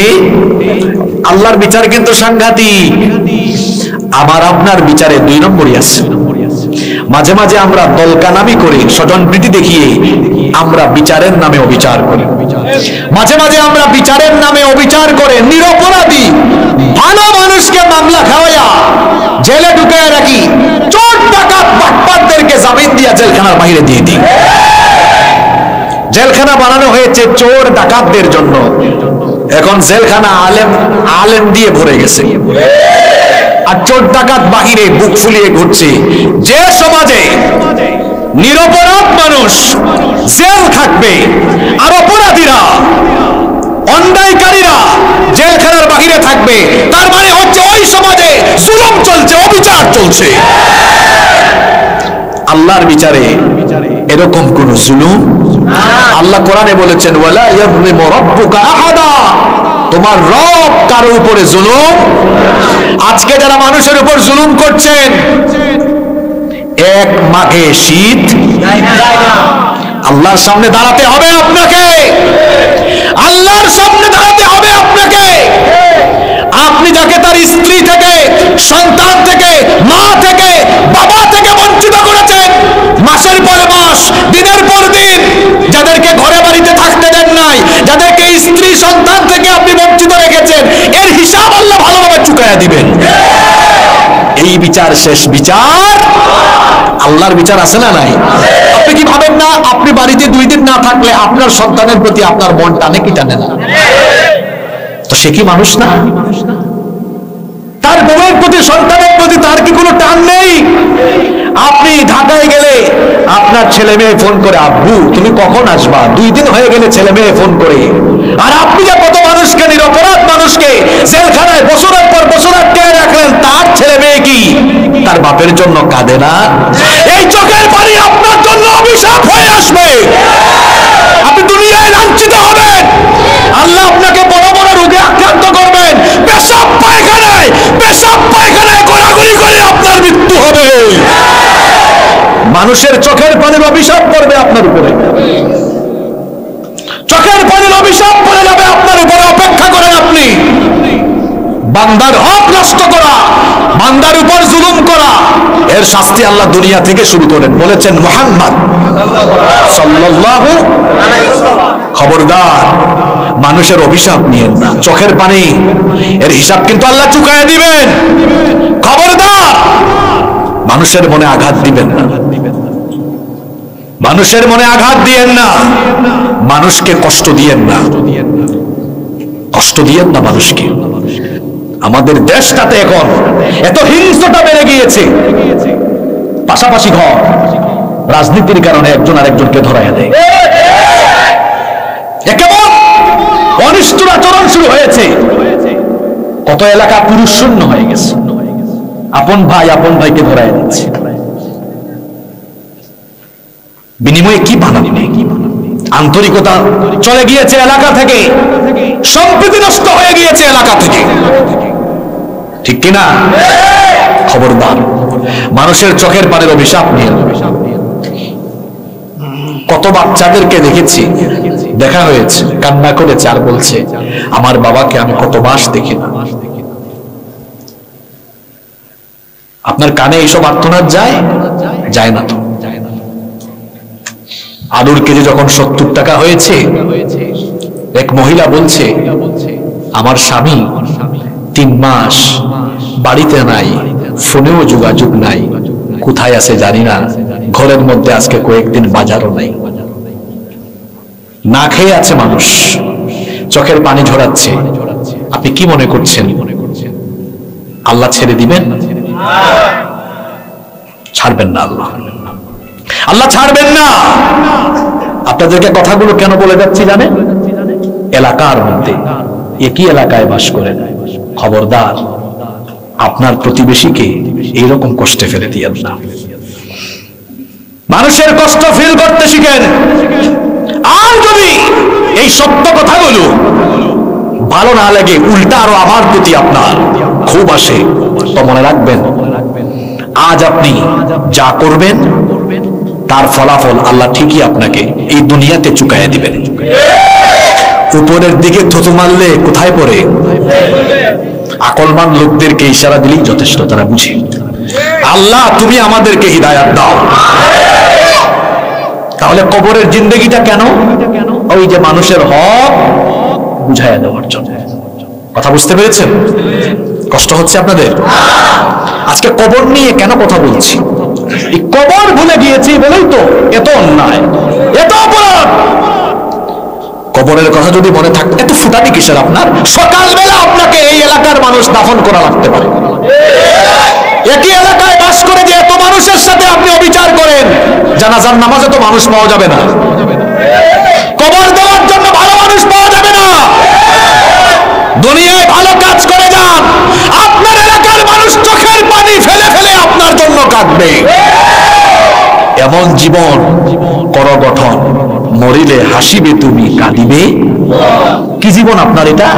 আল্লাহর বিচার কিন্তু সাংঘাতিক। আমার আপনার বিচারে 2 নম্বরই আছে। মাঝে মাঝে আমরা দলকানামি করে, স্বজন প্রীতি দেখিয়ে আমরা বিচারের নামে অবিচার করি। মাঝে মাঝে আমরা বিচারের নামে অবিচার করে নিরপরাধী ভালো মানুষকে মামলা খাওয়াইয়া জেলে ঢুকায় রাখি, চোর ডাকাত বাটপারদেরকে জামিন দিয়া জেলখানার বাইরে দিয়ে দিই। জেলখানা বানানো হয়েছে চোর ডাকাতদের জন্য, এখন জেলখানা আলেম দিয়ে ভরে গেছে, আর চোর ডাকাত বাহিরে বুক ফুলিয়ে ঘুরছে। যে সমাজে নিরপরাধ মানুষ জেল থাকবে আর অপরাধীরা অন্যায়কারীরা জেলখানার বাহিরে থাকবে, তার মানে হচ্ছে ওই সমাজে জুলুম চলছে, অবিচার চলছে। আল্লাহর বিচারে এরকম কোন জুলুম, আল্লাহ কোরআনে বলেছেন ওয়ালা ইয়াযলিমু রাব্বুকা আহাদা, তোমার রব কারো উপরে জুলুম। আজকে যারা মানুষের উপর জুলুম করছেন, এক মাঘে শীত, আল্লাহর সামনে দাঁড়াতে হবে আপনাকে, আল্লাহর সামনে দাঁড়াতে হবে আপনাকে। আপনি যাকে তার স্ত্রী থেকে, সন্তান থেকে, মা থেকে, বাবা থেকে বঞ্চিত করেছেন, মাসের পর মাস, দিনের পর দিন, যাদেরকে ঘরে বাড়িতে থাকতে দেন নাই, যাদেরকে স্ত্রী সন্তান থেকে আপনি বঞ্চিত রেখেছেন, এর হিসাব আল্লাহ ভালোভাবে চুকায়া দিবেন। এই বিচার শেষ বিচার, আল্লাহর বিচার আছে না নাই? আপনি কি ভাবেন না আপনি বাড়িতে 2 দিন না থাকলে আপনার সন্তানের প্রতি আপনার মন টানে কি টানে না? তো সে কি মানুষ না? তার বউয়ের প্রতি, সন্তানের প্রতি তার কি কোনো টান নেই? আপনি ঢাকায় গেলে আপনার ছেলে মেয়ে ফোন করে, আব্বু তুমি কখন আসবা? 2 দিন হয়ে গেলে ছেলে মেয়ে ফোন করে। আর আপনি যে কত মানুষকে, নিরপরাধ মানুষকে জেলখানায় বছরের পর বছর আটকে রাখলেন, তার ছেলে মেয়ে কি তার বাপের জন্য কাঁদে না? এই চোখের পানি আপনার জন্য অভিশাপ হয়ে আসবে। আপনি দুনিয়ায় লাঞ্ছিত হবেন, আল্লাহ আপনাকে বড় বড় রোগে আক্রান্ত করবেন, পেশাব পায়খানায় ঘোরাঘুরি করে আপনার মৃত্যু হবে। মানুষের চোখের পানির অভিশাপ পড়বে আপনার উপরে, চোখের পানির অভিশাপ পড়ে যাবে আপনার উপরে। অপেক্ষা করেন আপনি। বান্দার হক নষ্ট করা, বান্দার উপর জুলুম করা, এর শাস্তি আল্লাহ দুনিয়া থেকে শুরু করেন। বলেছেন মুহাম্মদ সাল্লাল্লাহু আলাইহি ওয়াসাল্লাম, খবরদার মানুষের অভিশাপ নিয়েন না, চোখের পানি এর হিসাব কিন্তু আল্লাহ চুকায় দিবেন। খবরদার মানুষের মনে আঘাত দিবেন না, মানুষের মনে আঘাত দিয়েন না, মানুষকে কষ্ট দিয়েন না, কষ্ট দিয়েন না মানুষকে। আমাদের দেশটাতে এখন এত হিংস্রতা বেড়ে গিয়েছে, পাশাপাশি ঘর, রাজনীতির কারণে একজন আরেকজনকে ধরায় দেয়, কেমন অনিষ্ঠুর আচরণ শুরু হয়েছে। কত এলাকা পুরুষ শূন্য হয়ে গেছে, আপন ভাই আপন ভাইকে ধরায় দিচ্ছে। বিনিময়ে কি বানাবি? আন্তরিকতা চলে গিয়েছে এলাকা থেকে, সম্প্রীতি নষ্ট হয়ে গিয়েছে এলাকা থেকে, ঠিক কিনা? খবরদার মানুষের চোখের পানির অভিশাপ নিয়ে। কত বাচ্চাদেরকে দেখেছি, দেখা হয়েছে, কান্না করেছে আর বলছে আমার বাবাকে আমি কত মাস দেখি না। আপনার কানে এইসব আর্তনাদ যায়? যায় না তো। আলুর কেজি যখন 70 টাকা হয়েছে, এক মহিলা বলছে আমার স্বামী 3 মাস বাড়িতে নাই, ফোনেও যোগাযোগ নাই, কোথায় আছে জানি না, ঘরের মধ্যে আজকে কয়েকদিন বাজারও নাই, না খেয়ে আছে মানুষ, চোখের পানি ঝরাচ্ছে। আপনি কি মনে করছেন আল্লাহ ছেড়ে দিবেন? ছাড়বেন না, আল্লাহ ছাড়বেন না। আপনাদেরকে কথাগুলো কেন বলে যাচ্ছি জানেন? এলাকার মধ্যে একই এলাকায় বাস করেন, খবরদার আপনার প্রতিবেশীকে এইরকম কষ্টে ফেলে দিয়েন না। মানুষের কষ্ট ফিল করতে শিখেন। আর যদি এই সত্য কথাগুলো ভালো না লাগে, উল্টা আরো আমার প্রতি আপনার খুব আসে, তো মনে রাখবেন আজ আপনি যা করবেন তার ফলাফল আল্লাহ ঠিকই আপনাকে এই দুনিয়াতে চুকাইয়া দিবেন। উপরের দিকে থুতু মারলে কোথায় পড়ে? আকলমান লোকদেরকে ইশারা দিলেই যথেষ্ট, তারা বুঝে। আল্লাহ তুমি আমাদেরকে হিদায়াত দাও। তাহলে কবরের জিন্দেগিটা কেন? ওই যে মানুষের হক বুঝাইয়া দেওয়ার জন্য। কথা বুঝতে পেরেছেন? কষ্ট হচ্ছে আপনাদের? আজকে কবর নিয়ে কেন কথা বলছি? এই কবর ভুলে গিয়েছি বলেই তো এত অন্যায়, এত অপরাধ। কবরের কথা যদি মনে থাকতো, এত ফুটানি কিসের আপনার? সকালবেলা আপনাকে এই এলাকার মানুষ দাফন করা লাগতে পারে। একই এলাকায় বাস করে যে এত মানুষের সাথে আপনি অবিচার করেন, জানাজার নামাজে তো মানুষ পাওয়া যাবে না, কবর দেওয়ার জন্য ভালো মানুষ পাওয়া যাবে না। দুনিয়ায় ভালো কাজ করে যান, আপনার এলাকার মানুষ চোখের পানি ফেলে ফেলে আপনার জন্য কাঁদবে। এমন জীবন কর গঠন, মরিলে হাসিবে তুমি কাঁদিবে। কি জীবন আপনার এটা?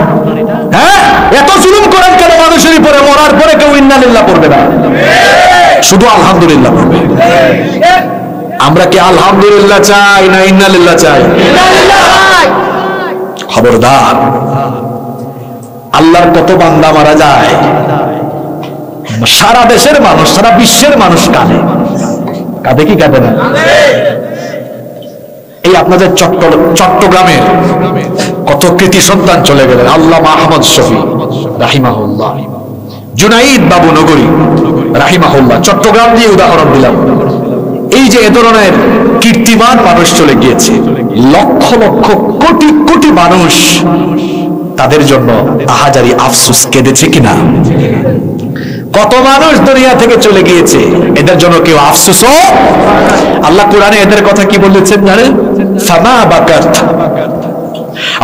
হ্যাঁ, এত জুলুম করেন কেন মানুষের উপরে? মরার পরে কেউ ইন্নালিল্লাহ পড়বে না, শুধু আলহামদুলিল্লাহ পড়বে। আমরা কি আলহামদুলিল্লাহ চাই না ইন্নালিল্লাহ চাই? খবরদার, আল্লাহর কত বান্দা মারা যায়, সারা দেশের মানুষ, সারা বিশ্বের মানুষ কাঁদে। কাঁদে কি কাঁদে না? এই আপনাদের চট্টগ্রামের কত কৃতি সন্তান চলে গেলেন। আল্লামা আহমদ শফি রাহিমাহুল্লাহ, জুনাইদ বাবু নগরী রাহিমাহুল্লাহ, চট্টগ্রাম দিয়ে উদাহরণ দিলাম। এই যে এ ধরনের কীর্তিমান মানুষ চলে গিয়েছে, লক্ষ লক্ষ কোটি কোটি মানুষ তাদের জন্য আহাজারি আফসোস কেঁদেছে কিনা? কত মানুষ দুনিয়া থেকে চলে গিয়েছে, এদের জন্য কেউ আফসোস? আল্লাহ কোরআনে এদের কথা কি বলেছেন জানেন? ফামা বাকাত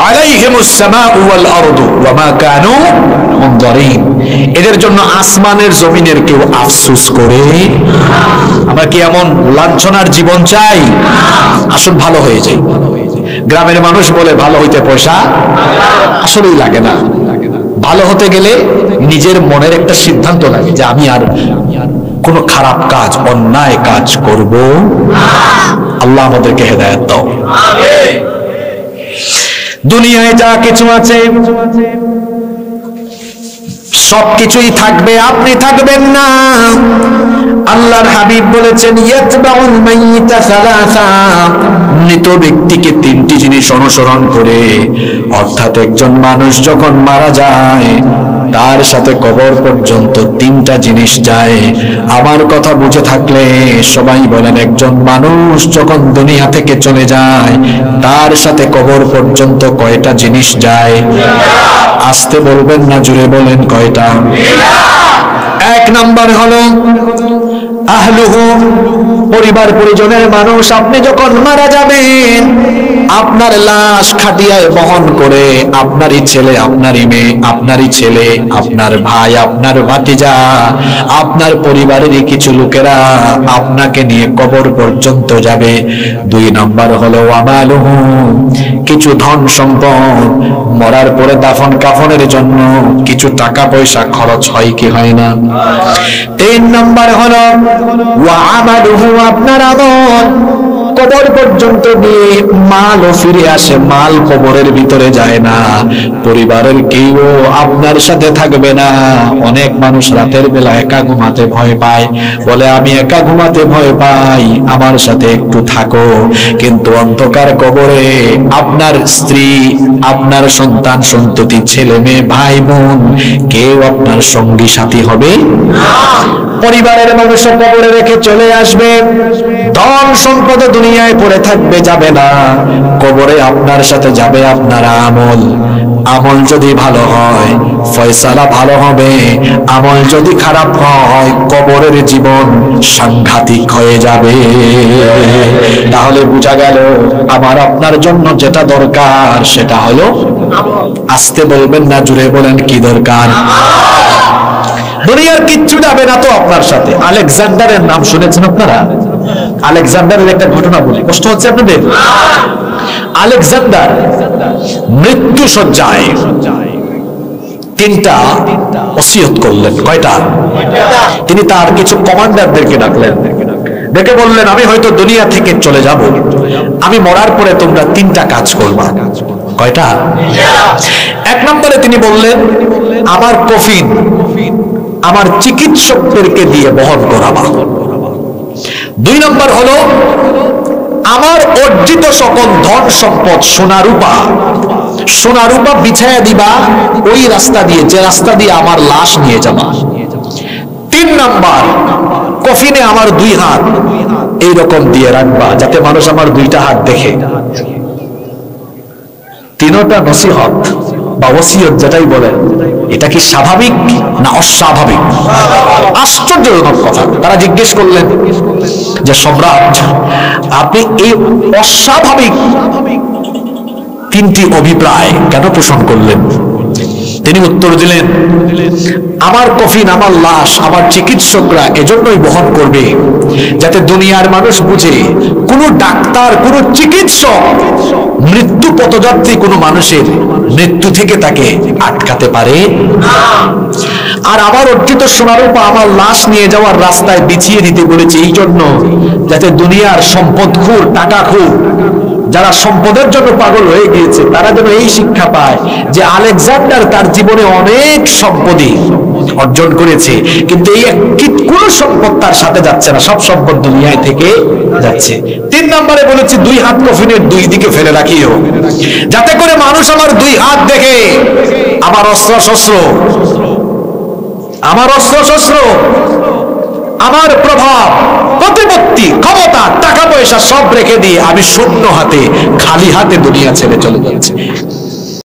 আলাইহিমুস সামাউ ওয়াল আরদু ওয়া মা কানু মুনযারিন। এদের জন্য আসমানের জমিনের কেউ আফসোস করে? আমরা কি এমন লাঞ্ছনার জীবন চাই? আসল ভালো হয়ে যাই। গ্রামের মানুষ বলে ভালো হইতে পয়সা আসলেই লাগে না। ভালো হতে গেলে নিজের মনের একটা সিদ্ধান্ত লাগে যে আমি আর কোনো খারাপ কাজ, অন্যায় কাজ করব না। আল্লাহ আমাদেরকে হেদায়েত দাও। দুনিয়ায় যা কিছু আছে সবকিছুই থাকবে, আপনি থাকবেন না। আল্লাহর হাবিব বলেছেন, ইয়াতবাউল মাইয়িতা সালাসা, মৃত ব্যক্তিকে তিনটি জিনিস অনুসরণ করে। অর্থাৎ একজন মানুষ যখন মারা যায় তার সাথে কবর পর্যন্ত তিনটা জিনিস যায়। আমার কথা বুঝে থাকলে সবাই বলেন, একজন মানুষ যখন দুনিয়া থেকে চলে যায় তার সাথে কবর পর্যন্ত কয়টা জিনিস যায়? আস্তে বলবেন না, জোরে বলেন, কয়টা? এক নাম্বার হলো আহলুহু, পরিবার পরিজনের মানুষ। আপনি যখন মারা যাবেন আপনার লাশ খাটিয়ায় বহন করে আপনারই ছেলে, আপনারই মেয়ে, আপনারই ছেলে, আপনার ভাই, আপনার ভাতিজা, আপনার পরিবারেরই কিছু লোকেরা আপনাকে নিয়ে কবর পর্যন্ত যাবে। দুই নাম্বার হলো আমালুহু, কিছু ধন সম্পদ, মরার পরে দাফন কাফনের জন্য কিছু টাকা পয়সা খরচ হয় কি হয় না? তিন নাম্বার হলো ওয়া আমালুহু, আপনার আমল। কবর পর্যন্ত গিয়ে মালও ফিরে আসে, মাল কবরের ভিতরে যায় না। পরিবারের কেউ আপনার সাথে থাকবে না। অনেক মানুষ রাতের বেলা একা ঘুমাতে ভয় পায়, বলে আমি একা ঘুমাতে ভয় পাই, আমার সাথে একটু থাকো। কিন্তু অন্ধকার কবরে আপনার স্ত্রী, আপনার সন্তান সন্ততি, ছেলে মেয়ে, ভাই বোন, কেউ আপনার সঙ্গী সাথী হবে না। পরিবারের মানুষ কবরে রেখে চলে আসবে, ধন সম্পদ দুনিয়ায় পড়ে থাকবে, যাবে না। কবরে আপনার সাথে যাবে আপনার আমল। আমল যদি ভালো হয় ফয়সালা ভালো হবে, আমল যদি খারাপ হয় কবরের জীবন সাংঘাতিক হয়ে যাবে। তাহলে বোঝা গেল আমার আপনার জন্য যেটা দরকার সেটা হলো, আস্তে বলবেন না, জুড়ে বলেন, কি দরকার? দুনিয়ার কিচ্ছু যাবে না তো আপনার সাথে। আলেকজান্ডারের নাম শুনেছেন আপনারা? আলেকজান্ডারের একটা ঘটনা বলি, কষ্ট হচ্ছে আপনাদের? আলেকজান্ডার মৃত্যু শয্যায় তিনটা ওসিয়ত করলেন। কয়টা? তিনি তার কিছু কমান্ডারদেরকে ডাকলেন, ডেকে বললেন, আমি হয়তো দুনিয়া থেকে চলে যাব, আমি মরার পরে তোমরা তিনটা কাজ করবা। কয়টা? এক নম্বরে তিনি বললেন, আমার কফিন আমার চিকিৎসকদেরকে দিয়ে বহন করাবা। দুই নম্বর হলো আমার অর্জিত সকল ধন সম্পদ, সোনা রূপা বিছায়া দিবা ওই রাস্তা দিয়ে, যে রাস্তা দিয়ে আমার লাশ নিয়ে যাবা। তিন নাম্বার, কফিনে আমার দুই হাত এইরকম দিয়ে রাখবা যাতে মানুষ আমার দুইটা হাত দেখে। তিনটা নসিহত বা ওসিয়ত যেটাই বলেন, এটা কি স্বাভাবিক না অস্বাভাবিক? আশ্চর্যজনক কথা। তারা জিজ্ঞেস করলেন যে সম্রাট, আপনি এই অস্বাভাবিক তিনটি অভিপ্রায় কেন পোষণ করলেন? তিনি উত্তর দিলেন, আমার কফিন, আমার লাশ আমার চিকিৎসকরা এজন্যই বহন করবে যাতে দুনিয়ার মানুষ বুঝে কোন ডাক্তার, কোন চিকিৎসক মৃত্যু পথযাত্রী কোন মানুষের মৃত্যু থেকে তাকে আটকাতে পারে না। আর আমার অর্জিত সোনারূপা আমার লাশ নিয়ে যাওয়ার রাস্তায় বিছিয়ে দিতে বলেছে এই জন্য, যাতে দুনিয়ার সম্পদখোর, টাকাখোর, যারা সম্পদের জন্য পাগল হয়ে গিয়েছে, তারা যেন এই শিক্ষা পায় যে আলেকজান্ডার তার জীবনে অনেক সম্পত্তি অর্জন করেছে, কিন্তু এই কোন সম্পদ তার সাথে যাচ্ছে না, সব সম্পদ দুনিয়ায় থেকে যাচ্ছে। 3 নম্বরে বলেছি 2 হাত কফিনের 2 দিকে ফেলে রাখিও, যাতে করে মানুষ আমার 2 হাত দেখে আমার অস্ত্র শস্ত্র, আমার প্রভাব, প্রতিপত্তি, ক্ষমতা, টাকা পয়সা সব রেখে দিয়ে আমি শূন্য হাতে, খালি হাতে দুনিয়া ছেড়ে চলে যাচ্ছি।